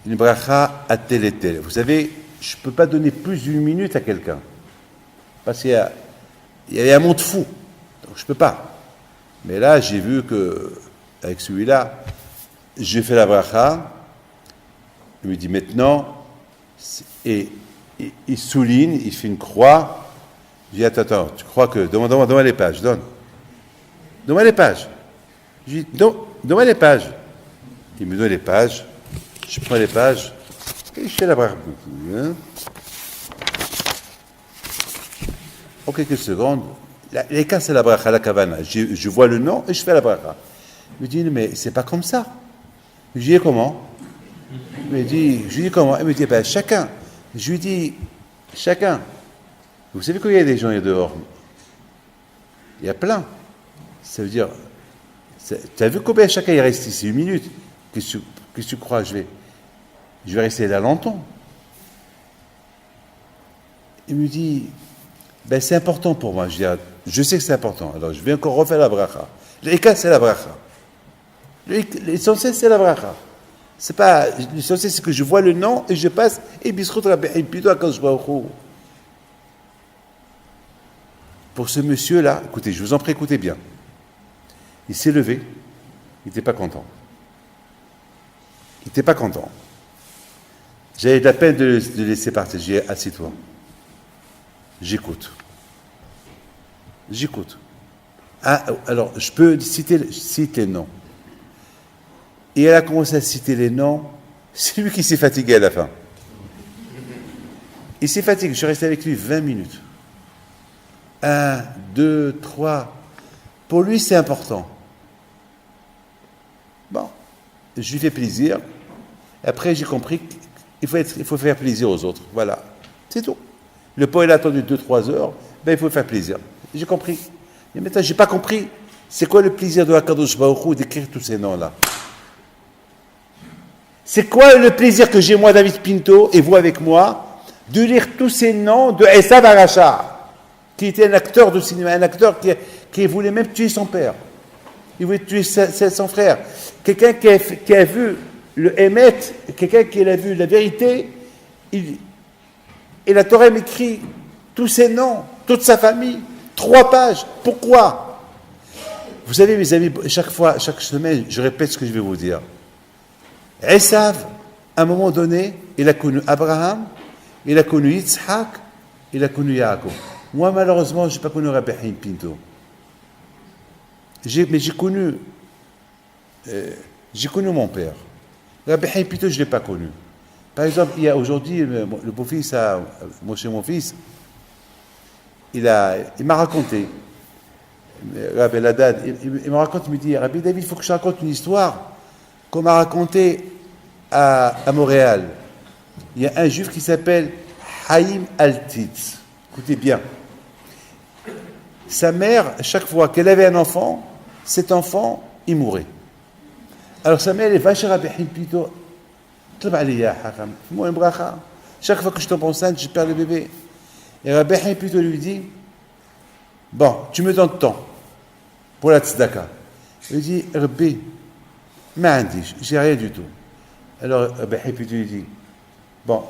Speaker 2: Une bracha à tel et tel. Vous savez, je ne peux pas donner plus d'1 minute à quelqu'un. Parce qu'il y a un monde fou. Donc je ne peux pas. Mais là, j'ai vu que, avec celui-là, j'ai fait la bracha. Il me dit maintenant, et il souligne, il fait une croix. Je dis, attends, tu crois que... Donne-moi les pages, donne-moi les pages. Je dis, donne-moi les pages. Il me donne les pages, je prends les pages, et je fais la bracha. en quelques secondes, les cas c'est la bracha, la kavana. Je vois le nom et je fais la bracha. Il me dit, mais c'est pas comme ça. Je lui dis, comment? Je lui dis, comment? Il me dit, ben, chacun. Je lui dis, chacun. Vous savez qu'il y a des gens dehors? Il y a plein. Ça veut dire, tu as vu combien chacun il reste ici? 1 minute. Qu'est-ce que tu crois? Je vais rester là longtemps. Il me dit, ben c'est important pour moi. Je dis, je sais que c'est important. Alors je vais encore refaire la bracha. L'Eka, c'est la bracha. L'essentiel, c'est la bracha. C'est pas, l'essentiel, c'est que je vois le nom et je passe, et bisrout rabbi Pido à Kadosh Baruch Hu. Pour ce monsieur-là, écoutez, je vous en prie, écoutez bien. Il s'est levé, il n'était pas content. Il n'était pas content. J'avais de la peine de le laisser partir. J'ai dit, assis-toi. J'écoute. Ah, alors, je peux citer les noms. Et elle a commencé à citer les noms. C'est lui qui s'est fatigué à la fin. Il s'est fatigué. Je suis resté avec lui 20 minutes. 1, 2, 3. Pour lui, c'est important. Bon, je lui fais plaisir. Après, j'ai compris qu'il faut faire plaisir aux autres. Voilà, c'est tout. Le pauvre, il a attendu 2-3 heures. Ben, il faut faire plaisir. J'ai compris. Mais maintenant, je n'ai pas compris. C'est quoi le plaisir de Akadosh Baruch Hu d'écrire tous ces noms-là? C'est quoi le plaisir que j'ai, moi, David Pinto, et vous avec moi, de lire tous ces noms de Esav Aracha, qui était un acteur de cinéma, un acteur qui voulait même tuer son père. Il voulait tuer son frère. Quelqu'un qui a vu le Emet, quelqu'un qui a vu la vérité, et la Torah m'écrit tous ses noms, toute sa famille, 3 pages. Pourquoi? Vous savez, mes amis, chaque semaine, je répète ce que je vais vous dire. Esav, à un moment donné, il a connu Abraham, il a connu Yitzhak, il a connu Yaakov. Moi, malheureusement, je n'ai pas connu Rabbi Haim Pinto. Mais j'ai connu mon père. Rabbi Haim Pinto, je ne l'ai pas connu. Par exemple, il y a aujourd'hui, le beau-fils, chez mon fils, il m'a raconté, Rabbi Ladad, il me raconte, il me dit, Rabbi David, il faut que je te raconte une histoire qu'on m'a racontée à Montréal. Il y a un juif qui s'appelle Haïm Altitz. Écoutez bien. Sa mère, chaque fois qu'elle avait un enfant, cet enfant, il mourait. Alors sa mère, elle va chez Rabbi Haim Pinto. Chaque fois que je tombe enceinte, je perds le bébé. Et Rabbi Haim Pinto lui dit, bon, tu me donnes temps pour la tzedaka. Il dit, Rabbi, j'ai rien du tout. Alors Rabbi Haim Pinto lui dit, bon,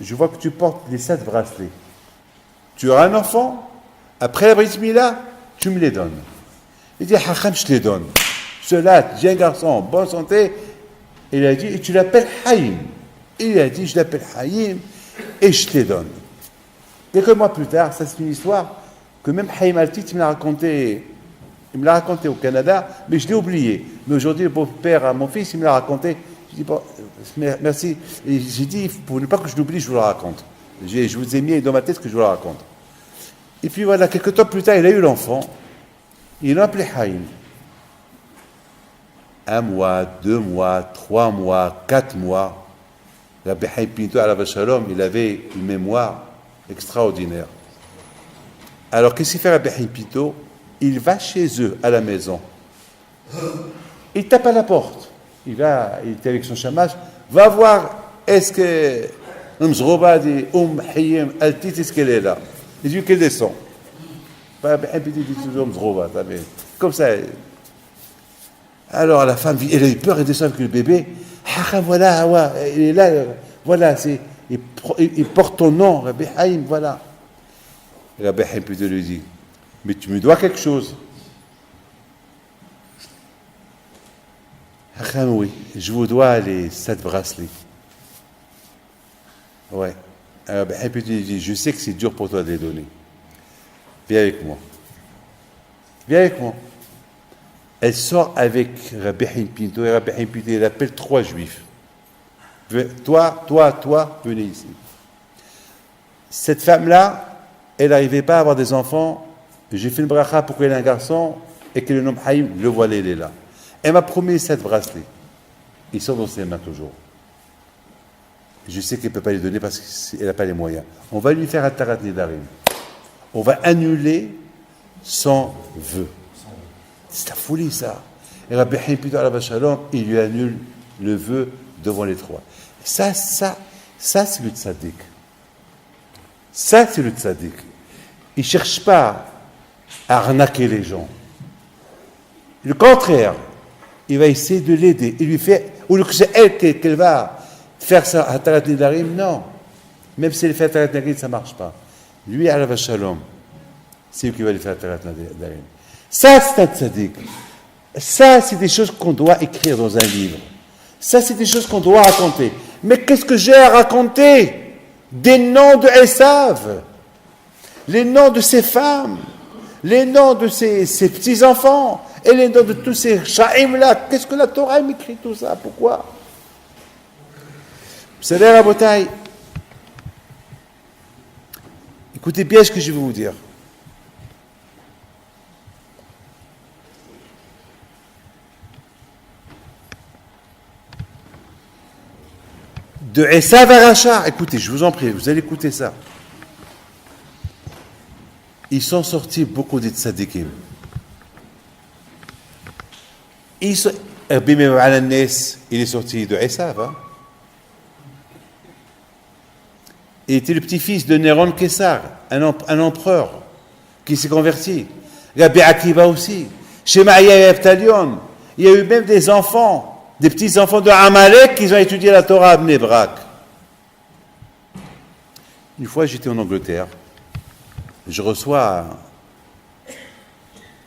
Speaker 2: je vois que tu portes les 7 bracelets. Tu auras un enfant, après la bris mila, tu me les donnes. Il dit, Hacham, je te les donne. Cela, j'ai un garçon, bonne santé. Il a dit, et tu l'appelles Haïm. Il a dit, je l'appelle Haïm et je te les donne. Quelques mois plus tard, ça c'est une histoire que même Haïm Altit me l'a raconté. Il me l'a raconté au Canada, mais je l'ai oublié. Mais aujourd'hui, le beau-père à mon fils, il me l'a raconté. Je dis, bon, merci. Et j'ai dit, pour ne pas que je l'oublie, je vous le raconte. Je vous ai mis dans ma tête que je vous le raconte. Et puis voilà, quelques temps plus tard, il a eu l'enfant. Il l'a appelé Haïm. 1 mois, 2 mois, 3 mois, 4 mois. Rabbi Haim Pinto, alav shalom, il avait une mémoire extraordinaire. Alors, qu'est-ce qu'il fait Rabbi Haim Pinto? Il va chez eux, à la maison. Il tape à la porte. Il était avec son chamash. Va voir, est-ce que Mzroba dit, Haïm Altit, est-ce qu'elle est là? Il dit qu'elle descend. Rabbi Haim Pinto dit toujours Mzroba, comme ça. Alors la femme, elle a eu peur, elle descend avec le bébé. Ah, voilà, il est là, voilà, il porte ton nom, Rabbi Haïm, voilà. Rabbi Haïm peut lui dire, mais tu me dois quelque chose. Ah, oui, je vous dois les 7 bracelets. Ouais. Rabbi Haïm peut lui dire, je sais que c'est dur pour toi de les donner. Viens avec moi. Viens avec moi. Elle sort avec Rabbi Haim Pinto, et Rabbi Haim Pinto, il appelle 3 juifs. Toi, venez ici. Cette femme-là, elle n'arrivait pas à avoir des enfants. J'ai fait une bracha pour qu'elle ait un garçon et que le nom Haïm, le voilà, il est là. Elle m'a promis 7 bracelets. Ils sont dans ses mains toujours. Je sais qu'elle ne peut pas les donner parce qu'elle n'a pas les moyens. On va lui faire un tarat nidarim. On va annuler son vœu. C'est la folie, ça. Et Rabbi Haïm Pito Alav Shalom, il lui annule le vœu devant les 3. Ça, c'est le tzaddik. Ça, c'est le tzaddik. Il ne cherche pas à arnaquer les gens. Le contraire, il va essayer de l'aider. Il lui fait, ou que c'est elle qu'elle va faire ça à Tarat Nidarim, non. Même si elle fait Tarat Nidarim, ça ne marche pas. Lui, Alav Shalom, c'est lui qui va lui faire Tarat Nidarim. Ça, c'est un tzaddik. Ça, c'est des choses qu'on doit écrire dans un livre. Ça, c'est des choses qu'on doit raconter. Mais qu'est-ce que j'ai à raconter? Des noms de Esav, les noms de ses femmes, les noms de ses petits-enfants, et les noms de tous ces Sha'im-là. Qu'est-ce que la Torah m'écrit tout ça? Pourquoi? Vous savez, Rabotai, écoutez bien ce que je vais vous dire. De Esav à Racha, écoutez, je vous en prie, vous allez écouter ça. Ils sont sortis beaucoup de tzadikim. Abimem al-Nes, il est sorti de Esav. Hein? Il était le petit-fils de Néron Kessar, un empereur qui s'est converti. Rabbi Akiva aussi. Chez Maïa et Eftalion, il y a eu même des enfants. Des petits-enfants de Amalek qui ont étudié la Torah à Bnei Brak. Une fois, j'étais en Angleterre. Je reçois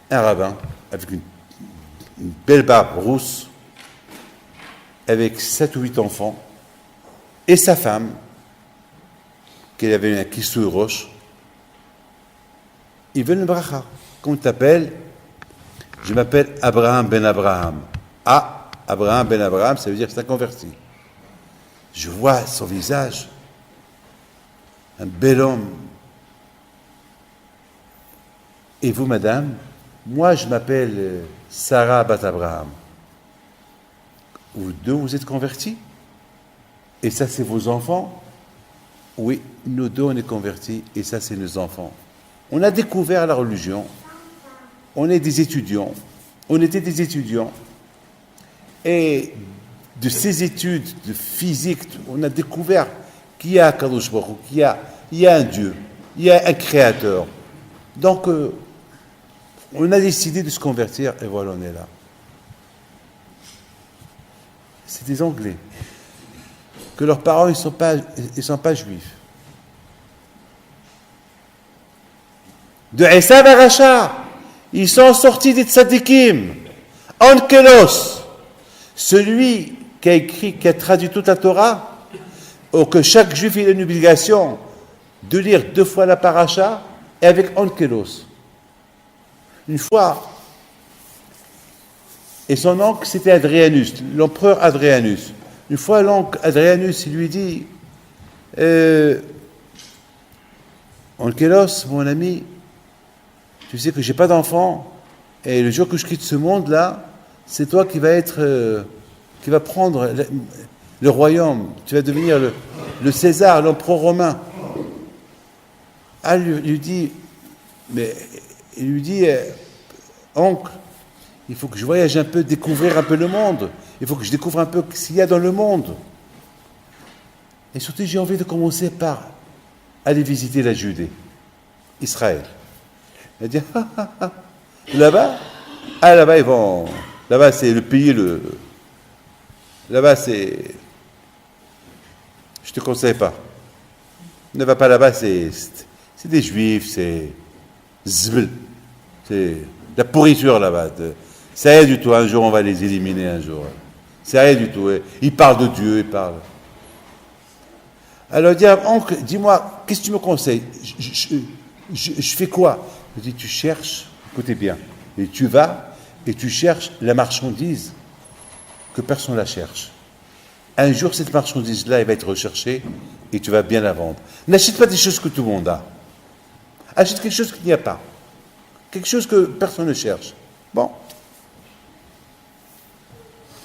Speaker 2: un rabbin avec une belle barbe rousse, avec 7 ou 8 enfants, et sa femme, qui avait un kissou roche. Ils veulent une bracha. Comment tu t'appelles? Je m'appelle Abraham ben Abraham. Ah, Abraham ben Abraham, ça veut dire que c'est un converti. Je vois son visage, un bel homme. Et vous, madame? Moi, je m'appelle Sarah bat Abraham. Vous deux, vous êtes convertis? Et ça, c'est vos enfants? Oui, nous deux, on est convertis, et ça, c'est nos enfants. On a découvert la religion. On est des étudiants. On était des étudiants. Et de ces études de physique, on a découvert qu'il y a Kadosh Baruch Hu, qu'il y a un Dieu, il y a un Créateur. Donc, on a décidé de se convertir, et voilà, on est là. C'est des Anglais. Que leurs parents, ils sont pas juifs. De Esav à Racha, ils sont sortis des tzadikim. Onkelos. Celui qui a écrit, qui a traduit toute la Torah, ou que chaque juif ait une obligation de lire 2 fois la paracha, et avec Onkelos. Une fois, et son oncle c'était Adrianus, l'empereur Adrianus. Une fois l'oncle Adrianus, il lui dit Onkelos, mon ami, tu sais que j'ai pas d'enfant, et le jour que je quitte ce monde-là, c'est toi qui va prendre le royaume. Tu vas devenir le César, l'empereur romain. Ah, il lui dit, oncle, il faut que je voyage un peu, découvrir un peu le monde. Il faut que je découvre un peu ce qu'il y a dans le monde. Et surtout, j'ai envie de commencer par aller visiter la Judée, Israël. Il dit, là-bas, là-bas, ils vont... Là-bas, c'est le pays, là-bas, c'est... Je ne te conseille pas. Ne va pas là-bas, c'est des juifs, c'est... Zbl. C'est la pourriture là-bas. C'est rien du tout. Un jour, on va les éliminer, un jour. C'est rien du tout. Ils parlent de Dieu, ils parlent... Alors, il dit, oncle, dis-moi, qu'est-ce que tu me conseilles? Je fais quoi? Je dis, tu cherches, écoutez bien, et tu vas... et tu cherches la marchandise que personne ne la cherche. Un jour, cette marchandise-là, elle va être recherchée et tu vas bien la vendre. N'achète pas des choses que tout le monde a. Achète quelque chose qu'il n'y a pas. Quelque chose que personne ne cherche. Bon.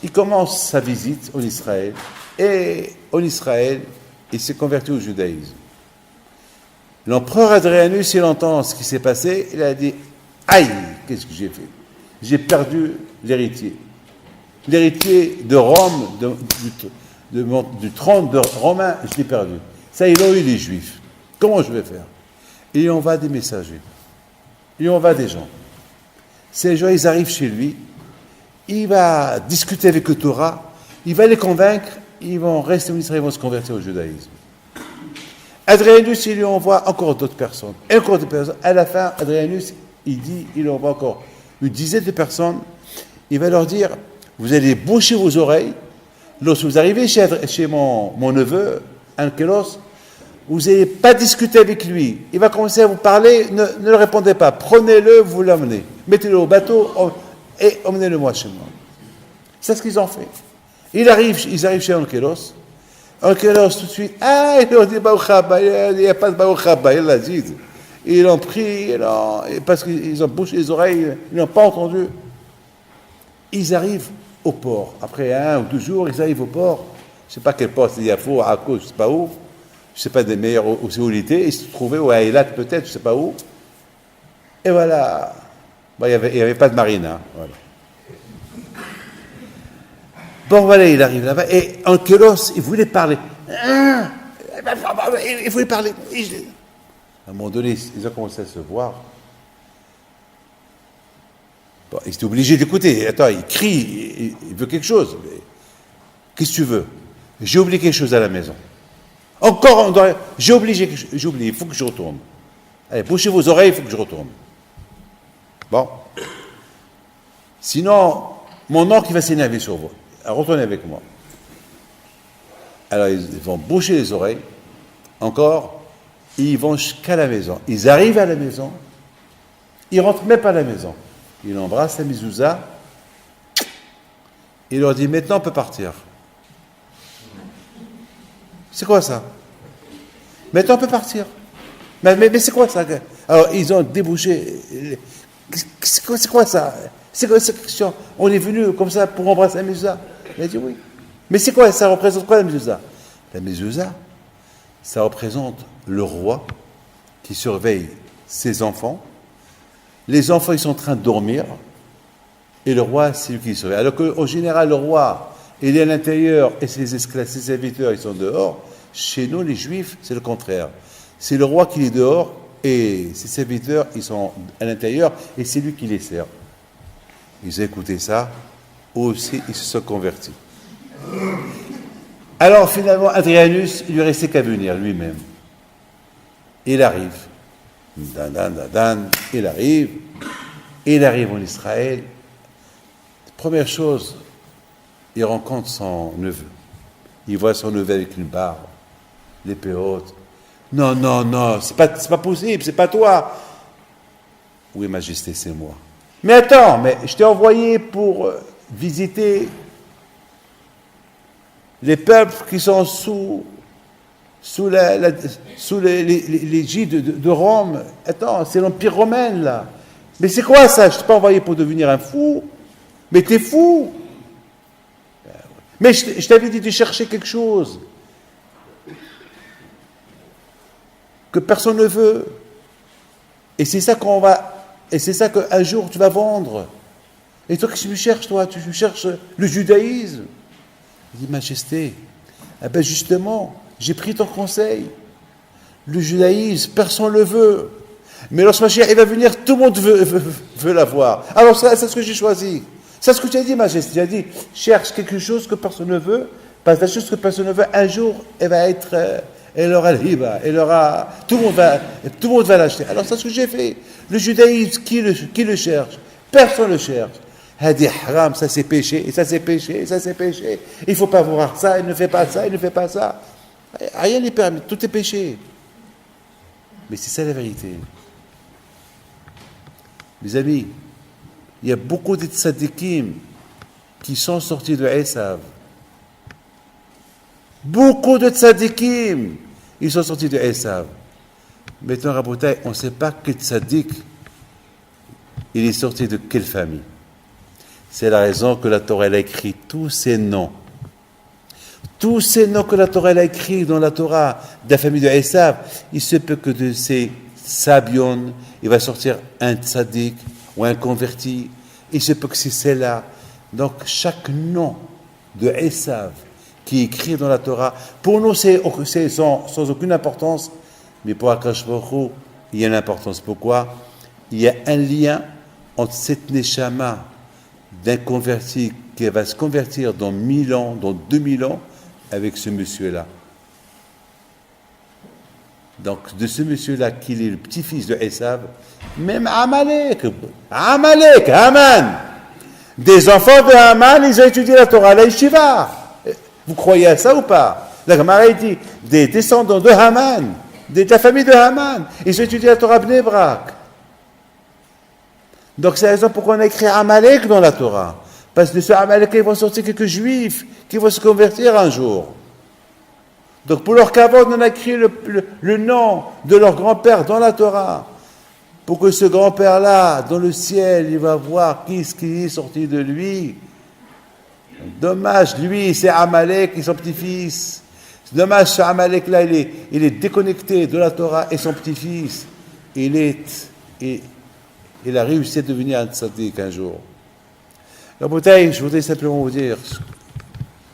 Speaker 2: Il commence sa visite en Israël. Et en Israël, il s'est converti au judaïsme. L'empereur Adrianus, il entend ce qui s'est passé. Il a dit, aïe, qu'est-ce que j'ai fait? J'ai perdu l'héritier. L'héritier de Rome, du trône de Romain, je l'ai perdu. Ça, ils l'ont eu, les Juifs. Comment je vais faire? Il y envoie des messagers. Il y envoie des gens. Ces gens, ils arrivent chez lui. Il va discuter avec le Torah. Il va les convaincre. Ils vont rester en Israël, ils vont se convertir au judaïsme. Adrianus, il lui envoie encore d'autres personnes. Et encore d'autres personnes. À la fin, Adrianus, il envoie encore une dizaine de personnes. Il va leur dire, vous allez boucher vos oreilles. Lorsque vous arrivez chez mon neveu, Ankelos, vous n'allez pas discuter avec lui. Il va commencer à vous parler, ne le répondez pas. Prenez-le, vous l'emmenez. Mettez-le au bateau et emmenez-le-moi chez moi. C'est ce qu'ils ont fait. Ils arrivent chez Ankelos. Ankelos, tout de suite, ils leur dit Baruch Haba, il n'y a pas de Baruch Haba, il l'a dit. Ils l'ont pris, parce qu'ils ont bouché les oreilles, ils n'ont pas entendu. Ils arrivent au port. Après 1 ou 2 jours, ils arrivent au port. Je ne sais pas quel port, c'est Yafo, Akko, je ne sais pas où. Je ne sais pas des meilleurs où c'est où il était. Ils se trouvaient au Haïlat peut-être, je ne sais pas où. Et voilà. Bon, il n'y avait pas de marine. Hein. Voilà. Bon, voilà, il arrive là-bas. Et Ankelos, il voulait parler. Il voulait parler. À un moment donné, ils ont commencé à se voir. Bon, il était obligé d'écouter. Attends, il crie, il veut quelque chose. Qu'est-ce que tu veux? J'ai oublié quelque chose à la maison. Encore, j'ai oublié, il faut que je retourne. Allez, bouchez vos oreilles, il faut que je retourne. Bon. Sinon, mon oncle va s'énerver sur vous. Alors, retournez avec moi. Alors, ils vont boucher les oreilles. Encore, ils vont jusqu'à la maison. Ils arrivent à la maison. Ils rentrent même pas à la maison. Il embrasse la mezouza. Il leur dit, maintenant, on peut partir. C'est quoi ça? Maintenant, on peut partir. Mais c'est quoi ça? Alors, ils ont débouché. C'est quoi ça? C'est quoi cette question? On est venu comme ça pour embrasser la mezouza. Il a dit oui. Mais c'est quoi? Ça représente quoi la mezouza? La mezouza, ça représente le roi qui surveille ses enfants. Les enfants, ils sont en train de dormir. Et le roi, c'est lui qui surveille. Alors qu'au général, le roi, il est à l'intérieur et ses esclaves, ses serviteurs, ils sont dehors. Chez nous, les juifs, c'est le contraire. C'est le roi qui est dehors et ses serviteurs, ils sont à l'intérieur et c'est lui qui les sert. Ils ont écouté ça, eux aussi, ils se sont convertis. Alors finalement, Adrianus, il lui restait qu'à venir lui-même. Il arrive. Il arrive en Israël. Première chose, il rencontre son neveu. Il voit son neveu avec une barbe, l'épée haute. Non, c'est pas possible, c'est pas toi. Oui, Majesté, c'est moi. Mais attends, je t'ai envoyé pour visiter les peuples qui sont sous l'égide de Rome. Attends, c'est l'Empire romain, là. Mais c'est quoi ça? Je t'ai pas envoyé pour devenir un fou. Mais t'es fou. Mais je t'avais dit de chercher quelque chose que personne ne veut. Et c'est ça qu'un jour tu vas vendre. Et toi, qu'est-ce que tu cherches, toi? Tu cherches le judaïsme. Il dit, Majesté, justement, j'ai pris ton conseil. Le judaïsme, personne ne le veut. Mais lorsque Mashiach il va venir, tout le monde veut l'avoir. Alors c'est ce que j'ai choisi. C'est ce que tu as dit, Majesté. Tu as dit, cherche quelque chose que personne ne veut, parce que la chose que personne ne veut, un jour, elle va être, elle aura le hiba, tout le monde va l'acheter. Alors c'est ce que j'ai fait. Le judaïsme, qui le cherche? Personne ne le cherche. Hadi haram, ça c'est péché, et ça c'est péché, et ça c'est péché. Il ne faut pas voir ça, il ne fait pas ça, il ne fait pas ça. Rien n'est permis, tout est péché. Mais c'est ça la vérité. Mes amis, il y a beaucoup de tzadikim qui sont sortis de Esav. Beaucoup de tzadikim, ils sont sortis de Esav. Maintenant, Rabotai, on ne sait pas quel tzaddik, il est sorti de quelle famille. C'est la raison que la Torah elle a écrit tous ces noms. Tous ces noms que la Torah elle a écrits dans la Torah de la famille de Esav, il se peut que de ces Sabion, il va sortir un tzaddik ou un converti. Il se peut que c'est celle-là. Donc, chaque nom de Esav qui est écrit dans la Torah, pour nous, c'est sans aucune importance, mais pour Akash Baruch Hu, il y a une importance. Pourquoi? Il y a un lien entre cette neshama d'un converti qui va se convertir dans 1000 ans, dans 2000 ans, avec ce monsieur-là. Donc, de ce monsieur-là, qu'il est le petit-fils de Esav, même Amalek, Haman, des enfants de Haman, ils ont étudié la Torah à la Yeshiva. Vous croyez à ça ou pas? La Gemara dit, des descendants de Haman, de la famille de Haman, ils ont étudié la Torah Bnei Brak. Donc, c'est la raison pourquoi on a écrit Amalek dans la Torah. Parce que de ce Amalek, ils vont sortir quelques juifs qui vont se convertir un jour. Donc, pour leur kavod, on a écrit le nom de leur grand-père dans la Torah. Pour que ce grand-père-là, dans le ciel, il va voir qui est sorti de lui. Dommage, lui, c'est Amalek et son petit-fils. Dommage, ce Amalek-là, il est déconnecté de la Torah et son petit-fils. Il a réussi à devenir un tzaddik un jour. Alors, Boutaï, je voudrais simplement vous dire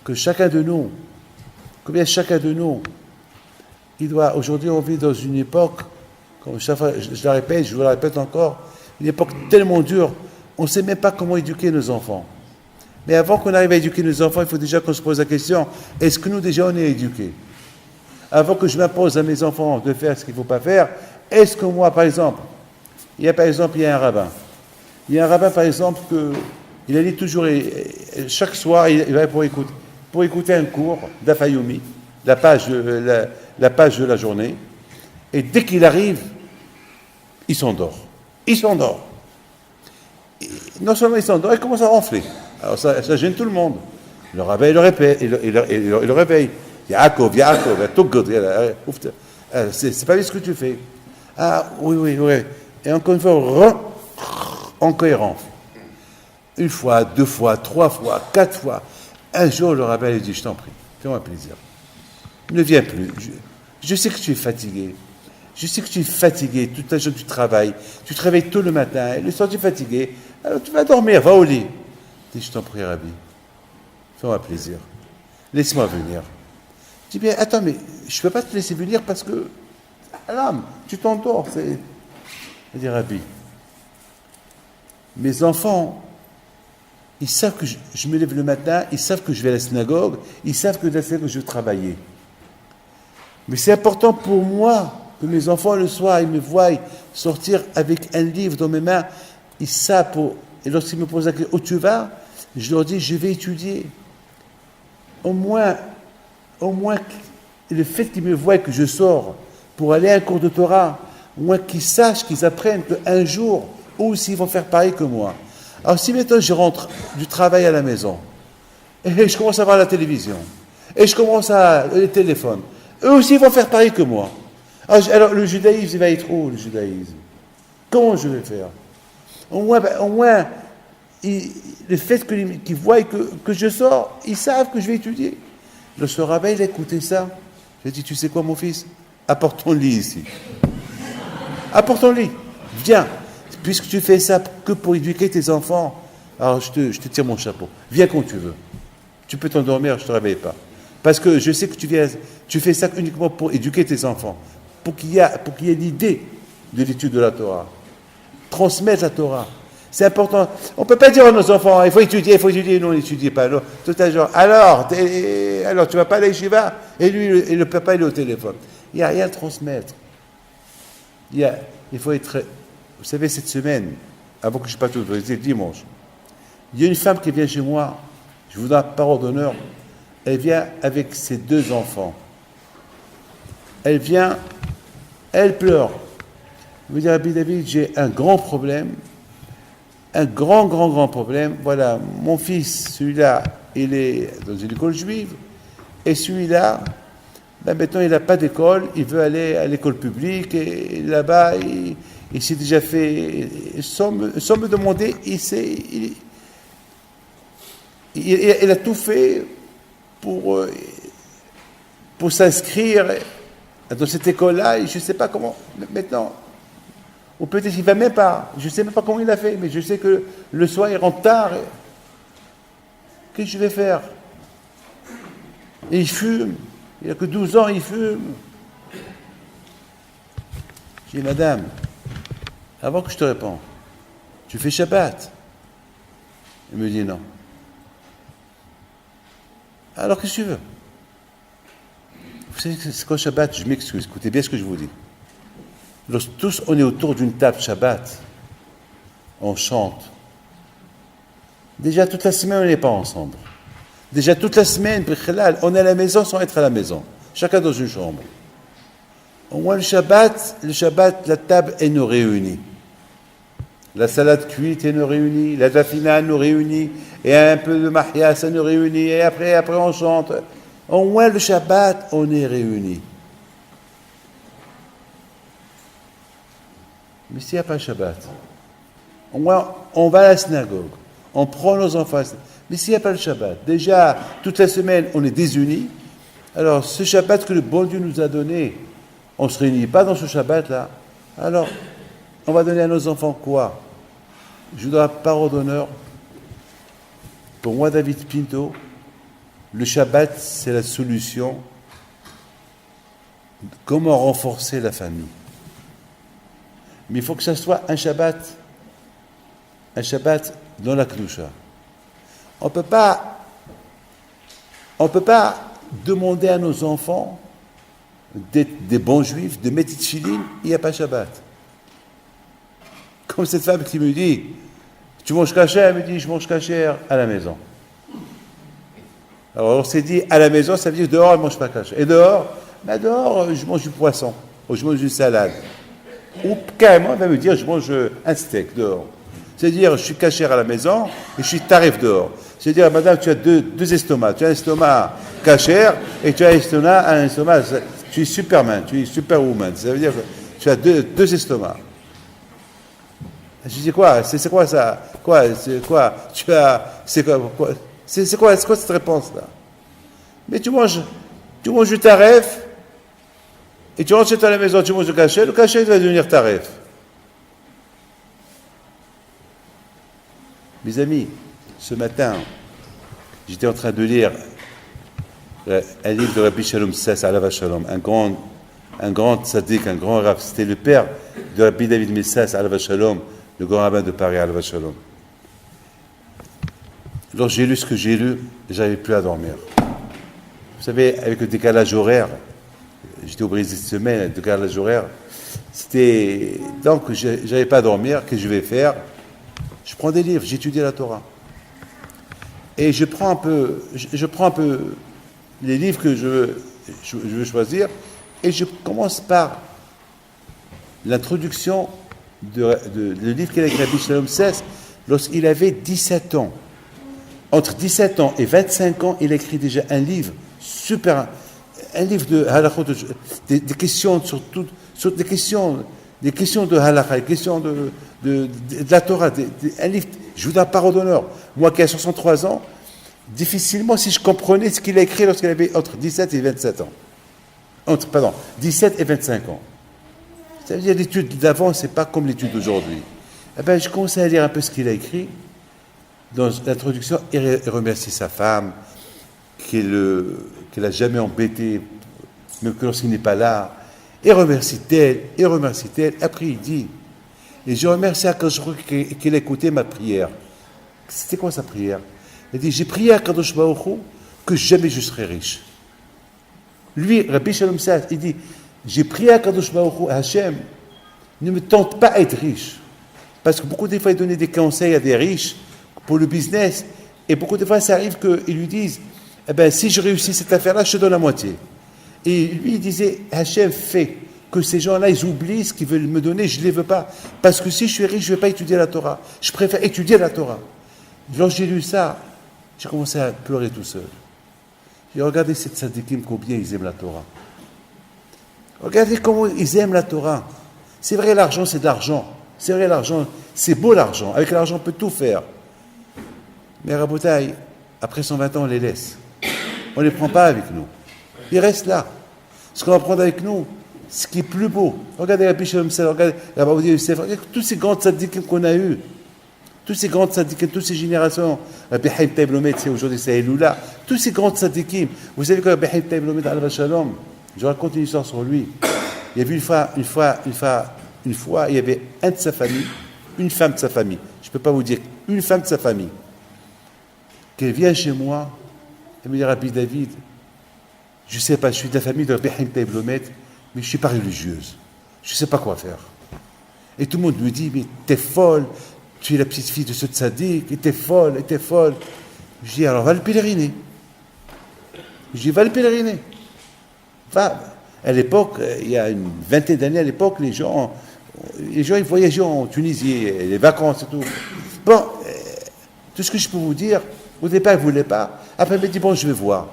Speaker 2: que chacun de nous, combien chacun de nous, aujourd'hui on vit dans une époque, comme chaque fois je la répète, je vous la répète encore, une époque tellement dure, on ne sait même pas comment éduquer nos enfants. Mais avant qu'on arrive à éduquer nos enfants, il faut déjà qu'on se pose la question, est-ce que nous déjà on est éduqués? Avant que je m'impose à mes enfants de faire ce qu'il ne faut pas faire, est-ce que moi, par exemple, il y a un rabbin. Il y a un rabbin, par exemple, il allait toujours, chaque soir, il va pour écouter un cours d'Afayomi, la page de la journée, et dès qu'il arrive, il s'endort. Et non seulement il s'endort, il commence à ronfler. Alors ça gêne tout le monde. Le rabbin, il le répète, il le réveille. Yaakov, c'est pas bien ce que tu fais. Ah, oui. Et encore une fois, encore il ronfle. Une fois, 2 fois, 3 fois, 4 fois. Un jour, le rabbin lui dit, je t'en prie, fais-moi plaisir. Ne viens plus. Je sais que tu es fatigué. Toute la journée tu travailles. Tu te réveilles tôt le matin. Et le soir, tu es fatigué. Alors tu vas dormir, va au lit. Je dis, je t'en prie, Rabbi. Fais-moi plaisir. Laisse-moi venir. Je dis, bien, attends, mais je ne peux pas te laisser venir parce que, l'âme, tu t'endors. Je dis, Rabbi, mes enfants, ils savent que je me lève le matin, ils savent que je vais à la synagogue, ils savent que de la synagogue, je vais travailler. Mais c'est important pour moi que mes enfants, le soir, ils me voient sortir avec un livre dans mes mains. Ils savent, et lorsqu'ils me posent la question, où tu vas? Je leur dis, je vais étudier. Au moins, le fait qu'ils me voient que je sors pour aller à un cours de Torah, au moins qu'ils sachent, qu'ils apprennent qu'un jour, eux aussi, ils vont faire pareil que moi. Alors, si maintenant je rentre du travail à la maison, et je commence à voir la télévision, et je commence les téléphones, eux aussi, ils vont faire pareil que moi. Alors le judaïsme, il va être où, le judaïsme? Comment je vais faire? Au moins le fait qu'ils voient que je sors, ils savent que je vais étudier. Lorsque le rabbin, il a écouté ça, j'ai dit, tu sais quoi, mon fils? Apporte ton lit ici. Apporte ton lit. Viens. Puisque tu fais ça que pour éduquer tes enfants, alors je te tire mon chapeau. Viens quand tu veux. Tu peux t'endormir, je ne te réveille pas. Parce que je sais que tu fais ça uniquement pour éduquer tes enfants, pour qu'il y ait l'idée de l'étude de la Torah. Transmettre la Torah. C'est important. On ne peut pas dire à nos enfants, il faut étudier, non, n'étudiez pas. Alors, tout un genre, alors tu ne vas pas à la yeshiva, et lui, et le papa, il est au téléphone. Il n'y a rien à transmettre. Il faut être... Vous savez, cette semaine, avant que je ne sois pas tout le dimanche, il y a une femme qui vient chez moi, je vous donne la parole d'honneur, elle vient avec ses 2 enfants. Elle pleure. Elle me dit, Rabbi David, j'ai un grand problème, un grand problème. Voilà, mon fils, celui-là, il est dans une école juive, et celui-là, Ben maintenant, il n'a pas d'école, il veut aller à l'école publique, et là-bas, il s'est déjà fait, sans me demander, il a tout fait pour s'inscrire dans cette école-là, et je ne sais pas comment, maintenant, ou peut-être qu'il ne va même pas, je ne sais même pas comment il a fait, mais je sais que le soir, il rentre tard, qu'est-ce que je vais faire? Et il fume. Il n'a que 12 ans, il fume. Je dis, madame, avant que je te réponde, tu fais Shabbat? Elle me dit non. Alors qu'est-ce que tu veux? Vous savez, c'est quoi Shabbat? Je m'excuse, écoutez bien ce que je vous dis. Lorsque tous on est autour d'une table Shabbat, on chante. Déjà toute la semaine, on n'est pas ensemble. Déjà toute la semaine, on est à la maison sans être à la maison. Chacun dans une chambre. Au moins le Shabbat, la table, elle nous réunit. La salade cuite, elle nous réunit. La dafina, elle nous réunit. Et un peu de mahia, ça nous réunit. Et après on chante. Au moins le Shabbat, on est réunis. Mais s'il n'y a pas Shabbat, au moins on va à la synagogue. On prend nos enfants. Mais s'il n'y a pas le Shabbat, déjà, toute la semaine, on est désunis. Alors, ce Shabbat que le bon Dieu nous a donné, on ne se réunit pas dans ce Shabbat-là. Alors, on va donner à nos enfants quoi? Je dois parole d'honneur. Pour moi, David Pinto, le Shabbat, c'est la solution. Comment renforcer la famille? Mais il faut que ça soit un Shabbat dans la Kedusha. On ne peut pas demander à nos enfants d'être des bons juifs, de mettre tefillin, il n'y a pas Shabbat. Comme cette femme qui me dit, tu manges kasher, elle me dit, je mange kasher à la maison. Alors on s'est dit, à la maison, ça veut dire dehors, elle ne mange pas kasher. Et dehors, dehors, je mange du poisson, ou je mange une salade. Ou carrément, elle va me dire, je mange un steak dehors. C'est-à-dire, je suis kasher à la maison et je suis tarif dehors. C'est-à-dire, madame, tu as deux estomacs. Tu as un estomac kasher et tu as un estomac, tu es superman, tu es superwoman. Ça veut dire que tu as deux estomacs. Je dis quoi? C'est quoi ça? C'est quoi? C'est quoi cette réponse-là? Mais tu manges du tarif et tu rentres chez toi à la maison, tu manges le kasher va devenir tarif. Mes amis, ce matin, j'étais en train de lire un livre de Rabbi Shalom Sess, Alav Shalom, un grand tzaddik, un grand rabbin. C'était le père de Rabbi David Messas, Alav Shalom, le grand rabbin de Paris, Alav Shalom. Lorsque j'ai lu ce que j'ai lu, j'arrivais plus à dormir. Vous savez, avec le décalage horaire, j'étais au Brésil cette semaine, le décalage horaire, donc j'arrivais pas à dormir. Qu'est-ce que je vais faire? Je prends des livres, j'étudie la Torah. Et je prends un peu les livres que je veux choisir, et je commence par l'introduction le livre qu'il a écrit Rabbi Shalom Sess lorsqu'il avait 17 ans. Entre 17 ans et 25 ans, il a écrit déjà un livre un livre de halachot, des questions sur des questions de halakha, des questions de la Torah, un livre, je vous donne parole d'honneur. Moi qui ai 63 ans, difficilement si je comprenais ce qu'il a écrit lorsqu'il avait entre 17 et 27 ans. 17 et 25 ans. Ça veut dire l'étude d'avant, c'est pas comme l'étude d'aujourd'hui. Je commençais à lire un peu ce qu'il a écrit. Dans l'introduction, il remercie sa femme, qu'elle n'a jamais embêté, même que lorsqu'il n'est pas là. Et remercie tel. Après, il dit, et je remercie Akadosh Baruch Hu qu'il a écouté ma prière. C'était quoi sa prière? Il dit, j'ai prié à Akadosh Baruch Hu que jamais je serai riche. Lui, Rabbi Shalom Sess, il dit, j'ai prié à Akadosh Baruch Hu, Hachem, ne me tente pas à être riche. Parce que beaucoup de fois, il donnait des conseils à des riches pour le business. Et beaucoup de fois, ça arrive qu'ils lui disent, si je réussis cette affaire-là, je te donne la moitié. Et lui, il disait, Hachem fait que ces gens-là, ils oublient ce qu'ils veulent me donner, je ne les veux pas. Parce que si je suis riche, je ne vais pas étudier la Torah. Je préfère étudier la Torah. Lorsque j'ai lu ça, j'ai commencé à pleurer tout seul. J'ai regardé ces tzadikim, combien ils aiment la Torah. Regardez comment ils aiment la Torah. C'est vrai, l'argent, c'est de l'argent. C'est vrai, l'argent, c'est beau l'argent. Avec l'argent, on peut tout faire. Mais Rabotaï, après 120 ans, on les laisse. On ne les prend pas avec nous. Ils restent là. Ce qu'on va prendre avec nous, ce qui est plus beau. Regardez la Bichem Sel, regardez la Baoudi Youssef, regardez tous ces grands tzadikim qu'on a eus. Tous ces grands tzadikim, toutes ces générations. Rabbi Haïm Taïb Lomed, c'est aujourd'hui, c'est Eloula. Tous ces grands tzadikim. Vous savez que Rabbi Haïm Taïb Lomed, Alva Shalom, je raconte une histoire sur lui. Il y avait une fois, il y avait un de sa famille, une femme de sa famille. Je ne peux pas vous dire, une femme de sa famille, qui vient chez moi, elle me dit, Rabbi David, je ne sais pas, je suis de la famille de Rabbi Haïm Taïb Lomed, mais je ne suis pas religieuse. Je ne sais pas quoi faire. Et tout le monde me dit, mais t'es folle, tu es la petite fille de ce tzaddik, et t'es folle. Je dis, alors va le pèleriner. Je dis, va le pèleriner. Va. À l'époque, il y a une vingtaine d'années, à l'époque, les gens ils voyageaient en Tunisie, les vacances et tout. Bon, tout ce que je peux vous dire, au départ, il ne voulait pas. Après, il m'a dit, bon, je vais voir.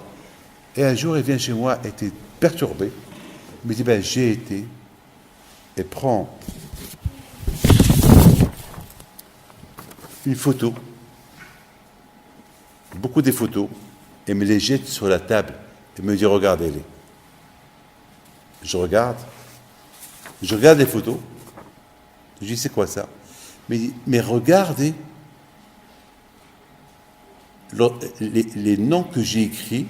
Speaker 2: Et un jour, il vient chez moi, il était perturbé. Il me dit, ben, j'ai été, et prend une photo, beaucoup de photos, et me les jette sur la table, et me dit, regardez-les. Je regarde les photos, je dis, c'est quoi ça? Mais regardez les noms que j'ai écrits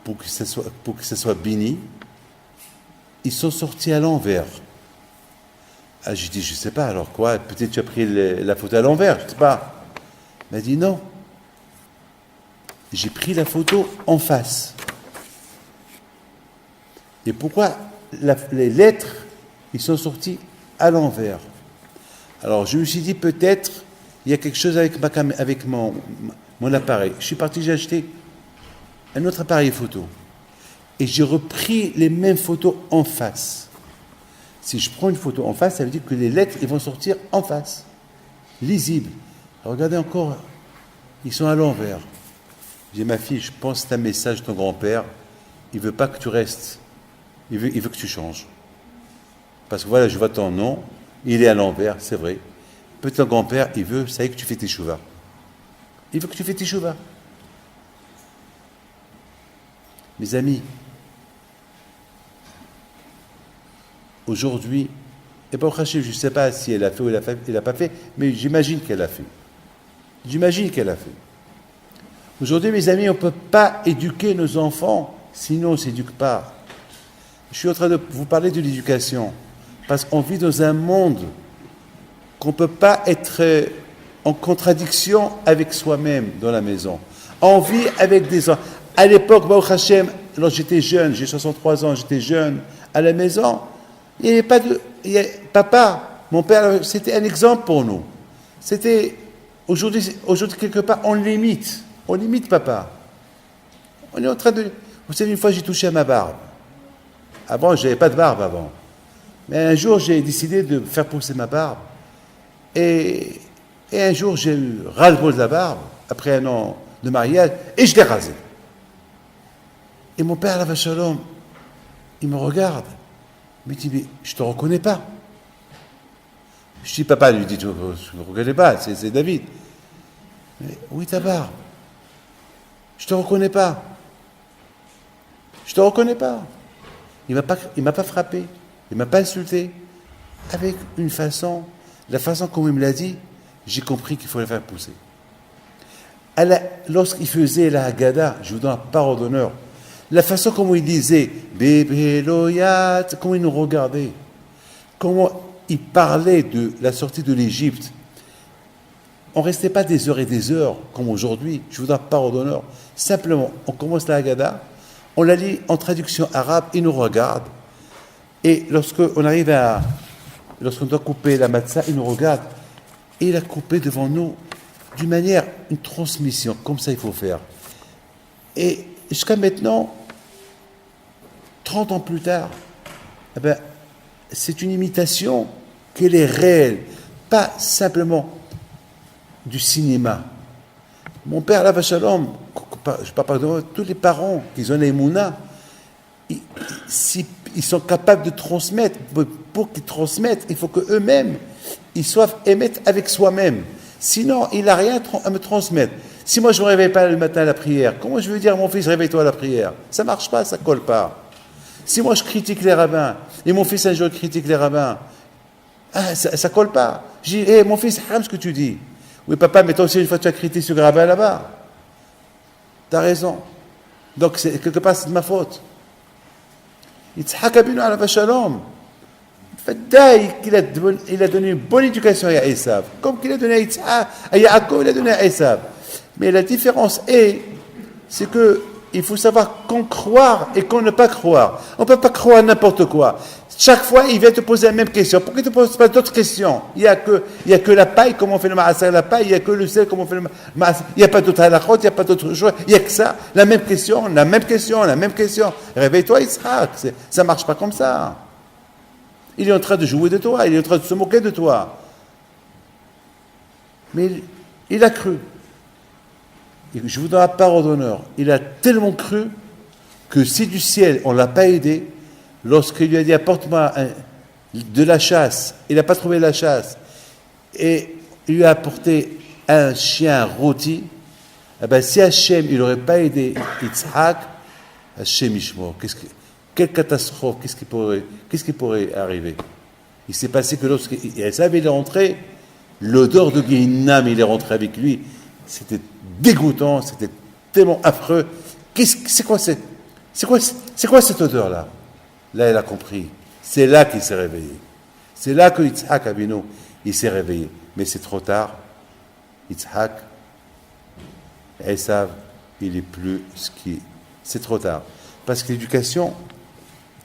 Speaker 2: pour que ça soit béni, ils sont sortis à l'envers. Ah, j'ai dit, je ne sais pas, alors quoi? Peut-être tu as pris la photo à l'envers, je ne sais pas. Il m'a dit, non. J'ai pris la photo en face. Et pourquoi les lettres, ils sont sortis à l'envers? Alors, je me suis dit, peut-être, il y a quelque chose avec mon appareil. Je suis parti, j'ai acheté un autre appareil photo. Et j'ai repris les mêmes photos en face. Si je prends une photo en face, ça veut dire que les lettres, ils vont sortir en face. Lisibles. Alors, regardez encore, ils sont à l'envers. J'ai ma fille, je pense que c'est un message de ton grand-père. Il ne veut pas que tu restes. Il veut que tu changes. Parce que voilà, je vois ton nom, il est à l'envers, c'est vrai. Peut-être ton grand-père, il veut, ça y est, que tu fais tes chouvas. Il veut que tu fais tes chouvas. Mes amis, aujourd'hui, et pas au Hachem, je ne sais pas si elle a fait ou elle n'a pas fait, mais j'imagine qu'elle a fait. Aujourd'hui, mes amis, on ne peut pas éduquer nos enfants, sinon on ne s'éduque pas. Je suis en train de vous parler de l'éducation, parce qu'on vit dans un monde qu'on ne peut pas être en contradiction avec soi-même dans la maison. On vit avec des enfants. À l'époque, Baruch Hashem, lorsque j'étais jeune, j'ai 63 ans, j'étais jeune, à la maison, il n'y avait pas de... Papa, mon père, c'était un exemple pour nous. C'était... Aujourd'hui, quelque part, on l'imite. On limite papa. On est en train de... Vous savez, une fois, j'ai touché à ma barbe. Avant, je n'avais pas de barbe avant. Mais un jour, j'ai décidé de faire pousser ma barbe. Et un jour, j'ai eu ras-le-bol de la barbe, après un an de mariage, et je l'ai rasé. Et mon père, la Shalom, il me regarde. Il me dit, mais je ne te reconnais pas. Je dis, papa, il lui dit, je ne me reconnais pas, c'est David. Mais oui, ta barbe. Je ne te reconnais pas. Je ne te reconnais pas. Il ne m'a pas frappé. Il ne m'a pas insulté. Avec une façon, la façon comme il me l'a dit, j'ai compris qu'il faut la faire pousser. Lorsqu'il faisait la Haggadah, je vous donne la parole d'honneur, la façon comme il disait, Bébé Loyat, comment il nous regardait, comment il parlait de la sortie de l'Égypte. On ne restait pas des heures et des heures, comme aujourd'hui, je vous donne la parole d'honneur. Simplement, on commence la Haggadah, on la lit en traduction arabe, il nous regarde, et lorsqu'on doit couper la matzah, il nous regarde, et il a coupé devant nous, d'une manière, une transmission, comme ça il faut faire. Et jusqu'à maintenant, 30 ans plus tard, eh ben, c'est une imitation qu'elle est réelle, pas simplement du cinéma. Mon père, la Shalom, je parle de tous les parents qui ont les Mouna, s'ils sont capables de transmettre, pour qu'ils transmettent, il faut qu'eux-mêmes, ils soient émettre avec soi-même. Sinon, il n'a rien à me transmettre. Si moi, je ne me réveille pas le matin à la prière, comment je veux dire à mon fils, réveille-toi à la prière? Ça ne marche pas, ça ne colle pas. Si moi, je critique les rabbins, et mon fils, un jour, critique les rabbins, ça ne colle pas. Je dis, hé, mon fils, c'est ce que tu dis. Oui, papa, mais toi aussi, une fois, tu as critiqué ce rabbin là-bas. Tu as raison. Donc, quelque part, c'est de ma faute. Yitzhak Abinu alav shalom. Il a donné une bonne éducation à Esav. Comme qu'il a donné à Yitzhak, à Yaakov, il a donné à Esav. Mais la différence c'est que il faut savoir quand croire et quand ne pas croire. On ne peut pas croire n'importe quoi. Chaque fois, il vient te poser la même question. Pourquoi il ne te pose pas d'autres questions? Il n'y a que la paille, comment on fait le ma'aseh la paille. Il n'y a que le sel, comment on fait le ma'aseh. Il n'y a pas d'autre halachot, il n'y a pas d'autre chose. Il n'y a que ça. La même question. Réveille-toi, Yitzhak. Ça ne marche pas comme ça. Il est en train de jouer de toi. Il est en train de se moquer de toi. Mais il a cru. Je vous donne la parole d'honneur. Il a tellement cru que si du ciel, on ne l'a pas aidé, lorsqu'il lui a dit apporte-moi de la chasse, il n'a pas trouvé la chasse, et il lui a apporté un chien rôti, eh bien, si Hachem il n'aurait pas aidé Yitzhak, Hachem Ishmor, quelle catastrophe, qu'est-ce qui pourrait arriver? Il s'est passé que lorsqu'il est rentré, l'odeur de Guéhinam, il est rentré avec lui, c'était dégoûtant, c'était tellement affreux. C'est quoi cette odeur-là? Là, il a compris. C'est là qu'il s'est réveillé. C'est là que Yitzhak Abinu, il s'est réveillé. Mais c'est trop tard. Yitzhak, Esav, il est plus ce qui... C'est trop tard. Parce que l'éducation,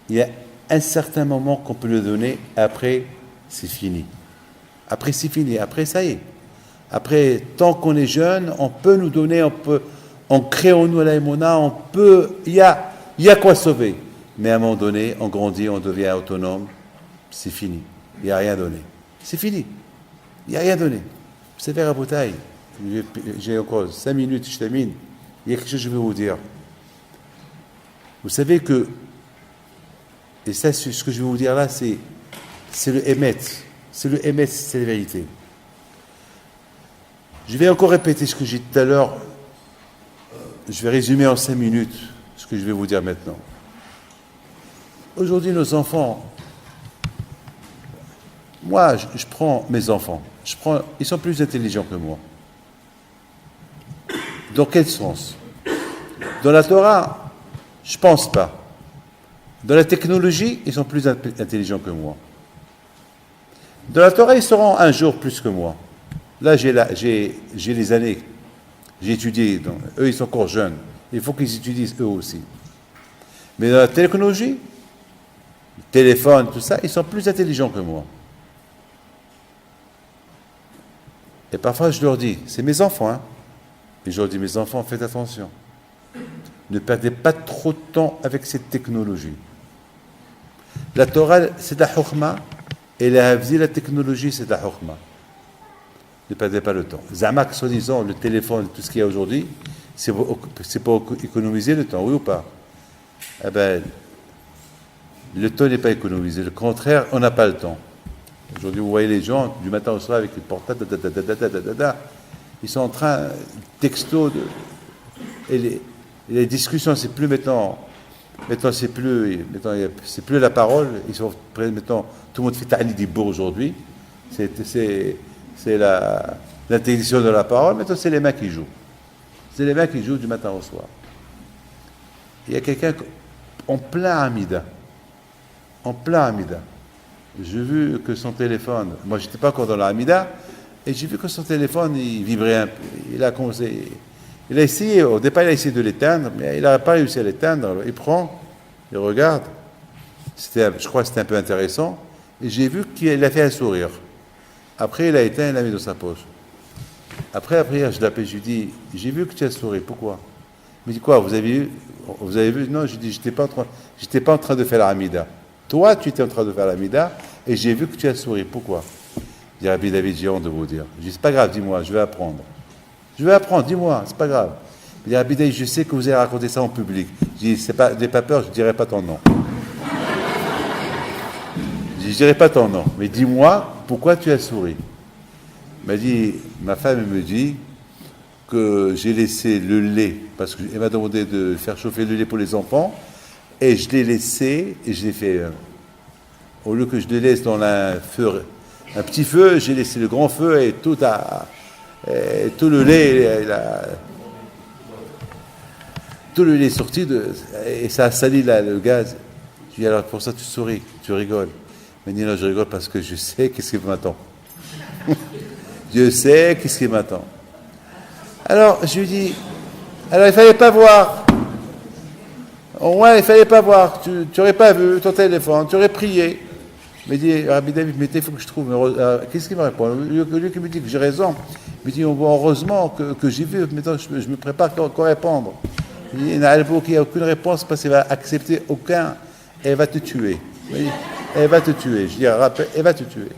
Speaker 2: il y a un certain moment qu'on peut le donner, après, c'est fini. Après, c'est fini. Après, ça y est. Après, tant qu'on est jeune, on peut nous donner, on crée en nous la émona, il y a quoi sauver. Mais à un moment donné, on grandit, on devient autonome, c'est fini. Il n'y a rien donné. C'est fini. Il n'y a rien donné. Vous savez, Rabotaï, j'ai encore 5 minutes, je termine. Il y a quelque chose que je veux vous dire. Vous savez que, et ça, ce que je vais vous dire là, c'est le émet. C'est le émet, c'est la vérité. Je vais encore répéter ce que j'ai dit tout à l'heure. Je vais résumer en 5 minutes ce que je vais vous dire maintenant. Aujourd'hui, nos enfants, moi, je prends mes enfants, ils sont plus intelligents que moi. Dans quel sens? Dans la Torah, je ne pense pas. Dans la technologie, ils sont plus intelligents que moi. Dans la Torah, ils seront un jour plus que moi. Là, j'ai les années. J'ai étudié. Donc, eux, ils sont encore jeunes. Il faut qu'ils étudient eux aussi. Mais dans la technologie, le téléphone, tout ça, ils sont plus intelligents que moi. Et parfois, je leur dis, c'est mes enfants, hein. Et je leur dis, mes enfants, faites attention. Ne perdez pas trop de temps avec cette technologie. La Torah, c'est de la chokhma, et la technologie, c'est de la chokhma. Ne perdez pas le temps. Zamak, soi-disant, le téléphone, tout ce qu'il y a aujourd'hui, c'est pour économiser le temps, oui ou pas? Eh bien, le temps n'est pas économisé. Le contraire, on n'a pas le temps. Aujourd'hui, vous voyez les gens, du matin au soir, avec les portables, ils sont en train, texto, et les discussions, c'est plus maintenant c'est plus la parole. Ils sont prêts, maintenant, tout le monde fait ta'ani dibour aujourd'hui. C'est l'interdiction de la parole. Maintenant, c'est les mains qui jouent. C'est les mains qui jouent du matin au soir. Il y a quelqu'un en plein Amida. J'ai vu que son téléphone, moi j'étais pas encore dans la Amida, et j'ai vu que son téléphone, il vibrait un peu. Il a essayé, au départ il a essayé de l'éteindre, mais il n'a pas réussi à l'éteindre. Alors, il prend, il regarde. Je crois que c'était un peu intéressant. Et j'ai vu qu'il a fait un sourire. Après, il a éteint, il l'a mis dans sa poche. Après la prière, je l'appelle, je lui dis, j'ai vu que tu as souri, pourquoi? Il me dit, quoi, vous avez vu? Non, je dis, j'étais pas en train de faire la Hamida. Toi, tu étais en train de faire la Hamida, et j'ai vu que tu as souri, pourquoi? Je dis, Rabbi David, j'ai honte de vous dire. Je dis, c'est pas grave, dis-moi, je vais apprendre. Dis-moi, c'est pas grave. Il dit, Rabbi David, je sais que vous avez raconté ça en public. Je dis, n'aie pas peur, je ne dirai pas ton nom. Je dirai pas ton nom, mais dis-moi pourquoi tu as souri. Il m'a dit, ma femme me dit que j'ai laissé le lait, parce qu'elle m'a demandé de faire chauffer le lait pour les enfants, et je l'ai laissé, et je l'ai fait, au lieu que je le laisse dans un petit feu, j'ai laissé le grand feu, et tout le lait, tout le lait est sorti, et ça a sali le gaz. Je lui dis, alors pour ça tu souris, tu rigoles. Il m'a dit, non, je rigole parce que je sais qu'est-ce qui m'attend. Je sais qu'est-ce qui m'attend. Alors, je lui dis, alors il fallait pas voir. Au moins, il fallait pas voir. Tu n'aurais pas vu ton téléphone, tu aurais prié. Il m'a dit, Rabbi David, mais il faut que je trouve. Qu'est-ce qu'il me répond? Lui qui me dit que j'ai raison. Il me dit, heureusement que j'ai vu, maintenant je me prépare qu'à répondre. Il dit, il n'y a aucune réponse parce qu'il va accepter aucun. Elle va te tuer. Il dit, elle va te tuer. Je dis, rappelle, elle va te tuer.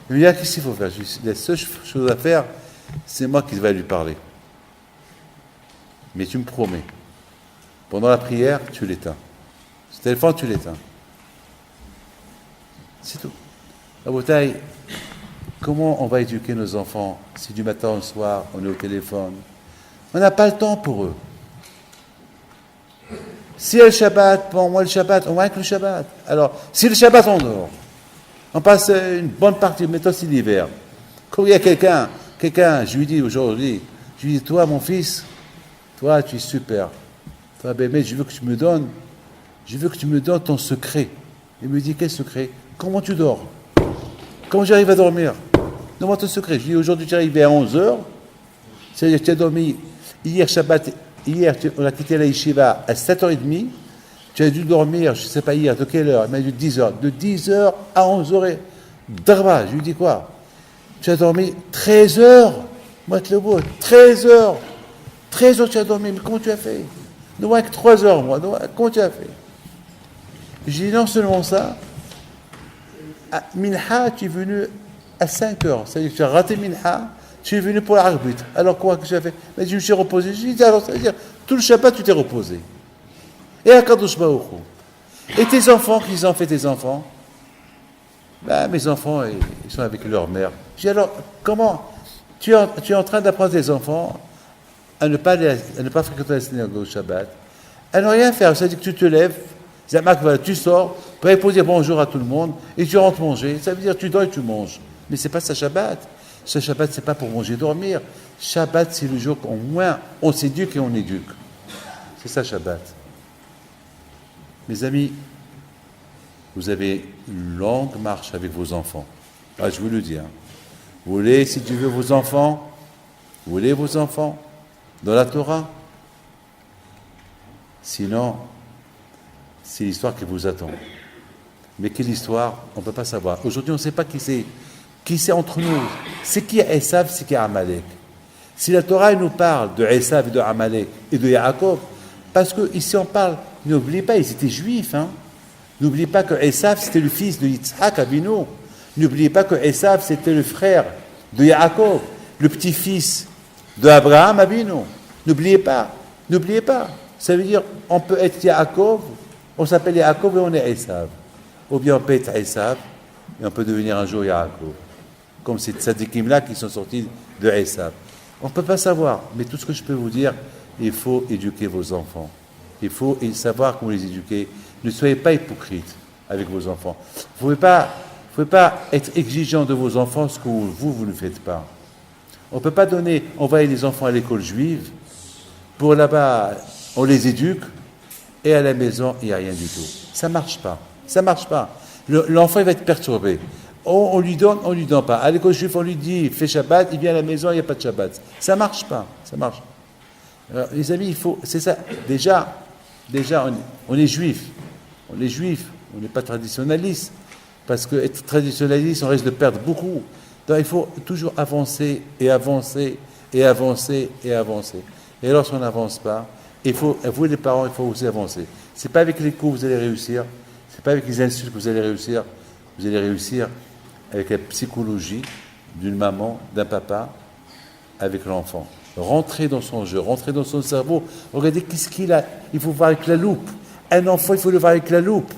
Speaker 2: Il me dit, qu'est-ce qu'il faut faire? Je dis, la seule chose à faire, c'est moi qui vais lui parler. Mais tu me promets, pendant la prière, tu l'éteins. Ce téléphone, tu l'éteins. C'est tout. La bouteille, comment on va éduquer nos enfants si du matin au soir, on est au téléphone? On n'a pas le temps pour eux. Si le Shabbat, bon, moi le Shabbat, on va avec le Shabbat. Alors, si le Shabbat, on dort. On passe une bonne partie, mettons c'est l'hiver. Quand il y a quelqu'un, je lui dis aujourd'hui, toi mon fils, toi tu es super. Toi bébé, je veux que tu me donnes ton secret. Il me dit, quel secret? Comment tu dors? Comment j'arrive à dormir? Donne-moi ton secret. Je lui dis, aujourd'hui tu es arrivé à 11h, c'est-à-dire que tu as dormi hier Shabbat, on a quitté la yeshiva à 7h30, tu as dû dormir, je ne sais pas hier, de quelle heure? Il m'a dit 10h. De 10h à 11h, d'arba. Je lui dis quoi? Tu as dormi 13 heures. Moi, le beau, 13 heures. 13 heures tu as dormi, mais comment tu as fait? Non, moins que 3 heures, moi. Comment tu as fait? J'ai dit non seulement ça, à Minha, tu es venu à 5 heures. C'est-à-dire que tu as raté Minha, tu es venu pour l'arbitre. Alors quoi que tu as fait? Mais je me suis reposé. Je lui ai dit, alors, c'est-à-dire, tout le Shabbat, tu t'es reposé. Et à Kadosh Baruch Hu. Et tes enfants, qu'ils ont fait tes enfants? Ben, mes enfants, ils sont avec leur mère. Je dis alors, comment? Tu es en train d'apprendre tes enfants à ne pas fréquenter la synagogue au Shabbat, à ne rien faire. C'est-à-dire que tu te lèves, tu sors, pour dire bonjour à tout le monde, et tu rentres manger. Ça veut dire que tu dors et tu manges. Mais ce n'est pas ça Shabbat. Ce Shabbat, ce n'est pas pour manger et dormir. Shabbat, c'est le jour qu'au moins on s'éduque et on éduque. C'est ça Shabbat. Mes amis, vous avez une longue marche avec vos enfants. Ah, je vous le dis. Vous voulez, si tu veux, vos enfants dans la Torah. Sinon, c'est l'histoire qui vous attend. Mais quelle histoire? On ne peut pas savoir. Aujourd'hui, on ne sait pas qui c'est. Qui c'est entre nous? C'est qui Esav, c'est qui Amalek? Si la Torah nous parle de Esav et de Amalek et de Yaakov, parce qu'ici on parle, n'oubliez pas, ils étaient juifs. N'oubliez pas que Esav, c'était le fils de Yitzhak Avinu. N'oubliez pas que Esav, c'était le frère de Yaakov, le petit-fils de Abraham Avinu. N'oubliez pas. Ça veut dire, on peut être Yaakov, on s'appelle Yaakov et on est Esav. Ou bien on peut être Esav et on peut devenir un jour Yaakov. Comme ces tzadikim-là qui sont sortis de Esav. On ne peut pas savoir, mais tout ce que je peux vous dire, il faut éduquer vos enfants. Il faut savoir comment les éduquer. Ne soyez pas hypocrites avec vos enfants. Vous ne pouvez pas être exigeant de vos enfants ce que vous ne faites pas. On ne peut pas envoyer les enfants à l'école juive, pour là-bas, on les éduque, et à la maison, il n'y a rien du tout. Ça ne marche pas. L'enfant, il va être perturbé. On lui donne pas. À l'école juive, on lui dit, fais Shabbat, il vient à la maison, il n'y a pas de Shabbat. Ça ne marche pas. Alors, les amis, c'est ça. Déjà, on est juif. On n'est pas traditionnaliste. Parce qu'être traditionnaliste, on risque de perdre beaucoup. Donc il faut toujours avancer. Et lorsqu'on n'avance pas, vous les parents, il faut aussi avancer. Ce n'est pas avec les coups que vous allez réussir. Ce n'est pas avec les insultes que vous allez réussir. Vous allez réussir avec la psychologie d'une maman, d'un papa, avec l'enfant. Rentrez dans son jeu, rentrez dans son cerveau. Regardez qu'est-ce qu'il a. Il faut voir avec la loupe. Un enfant, il faut le voir avec la loupe.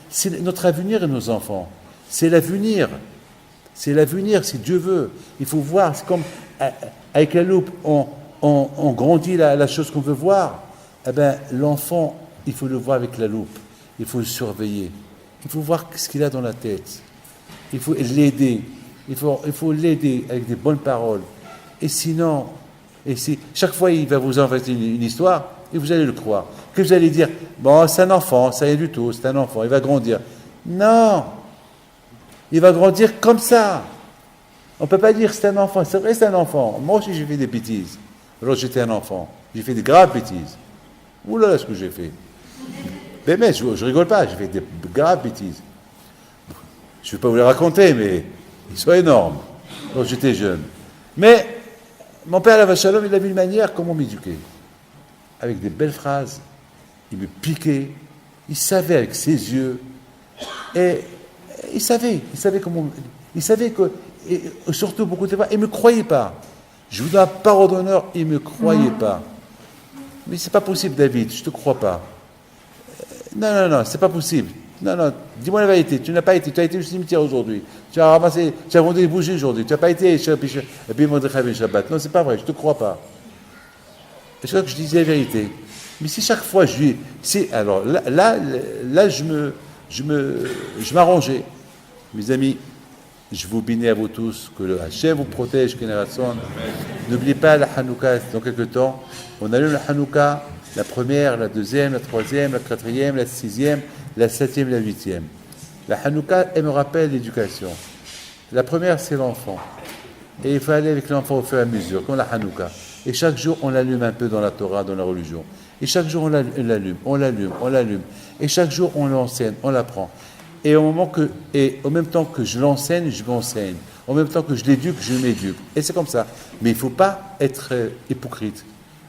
Speaker 2: C'est notre avenir et nos enfants. C'est l'avenir. C'est l'avenir, si Dieu veut. Il faut voir, c'est comme avec la loupe, on grandit la chose qu'on veut voir. Eh bien, l'enfant, il faut le voir avec la loupe. Il faut le surveiller. Il faut voir ce qu'il a dans la tête. Il faut l'aider. Il faut l'aider avec des bonnes paroles. Et sinon, chaque fois il va vous inventer une histoire, et vous allez le croire. Que vous allez dire, bon, c'est un enfant, ça y est du tout, c'est un enfant, il va grandir. Non, il va grandir comme ça. On ne peut pas dire c'est un enfant, c'est vrai c'est un enfant. Moi aussi j'ai fait des bêtises. Alors j'étais un enfant, j'ai fait des graves bêtises. Ouh là là ce que j'ai fait. Mais je rigole pas, j'ai fait des graves bêtises. Je ne vais pas vous les raconter, mais ils sont énormes quand j'étais jeune. Mais mon père, Alav Shalom, il avait une manière comment m'éduquer. Avec des belles phrases, il me piquait, il savait avec ses yeux, et il savait comment, il savait que, et surtout beaucoup de fois, il ne me croyait pas. Je vous donne parole d'honneur, il ne me croyait pas. Mais c'est pas possible, David, je ne te crois pas. Non, c'est pas possible. Non, dis-moi la vérité, tu n'as pas été, tu as été au cimetière aujourd'hui, tu as ramassé, tu as vendu des bougies aujourd'hui, tu n'as pas été chez Mordechai Shabbat. Non, c'est pas vrai, je ne te crois pas. Je crois que je disais la vérité. Mais si chaque fois je lui... alors là je m'arrangeais. Mes amis, je vous bénis à vous tous, que le Hachem vous protège, Keneratson. N'oubliez pas la Hanouka, dans quelques temps. On allume la Hanouka, la première, la deuxième, la troisième, la quatrième, la sixième, la septième et la huitième. La Hanouka, elle me rappelle l'éducation. La première, c'est l'enfant. Et il faut aller avec l'enfant au fur et à mesure, comme la Hanouka. Et chaque jour, on l'allume un peu dans la Torah, dans la religion. Et chaque jour, on l'allume. Et chaque jour, on l'enseigne, on l'apprend. Et au même temps que je l'enseigne, je m'enseigne. En même temps que je l'éduque, je m'éduque. Et c'est comme ça. Mais il ne faut pas être hypocrite.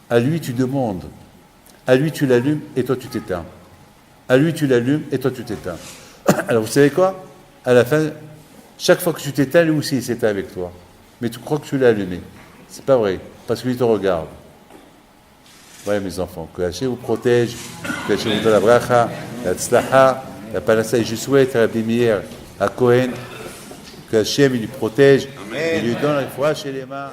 Speaker 2: À lui, tu demandes. À lui, tu l'allumes et toi, tu t'éteins. À lui, tu l'allumes et toi, tu t'éteins. Alors, vous savez quoi? À la fin, chaque fois que tu t'éteins, lui aussi, il s'éteint avec toi. Mais tu crois que tu l'as allumé. C'est pas vrai, parce que lui te regarde. Voilà, mes enfants, que Hachem vous protège, que Hachem vous donne la bracha, la tzlaha, la panassa. Et je souhaite à Rabbi Meir, à Cohen, que Hachem il lui protège, il lui donne la foi chez les mains.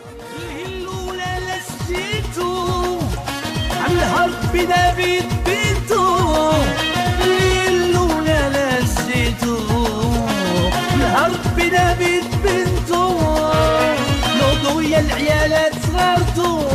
Speaker 3: العيالات صغرتو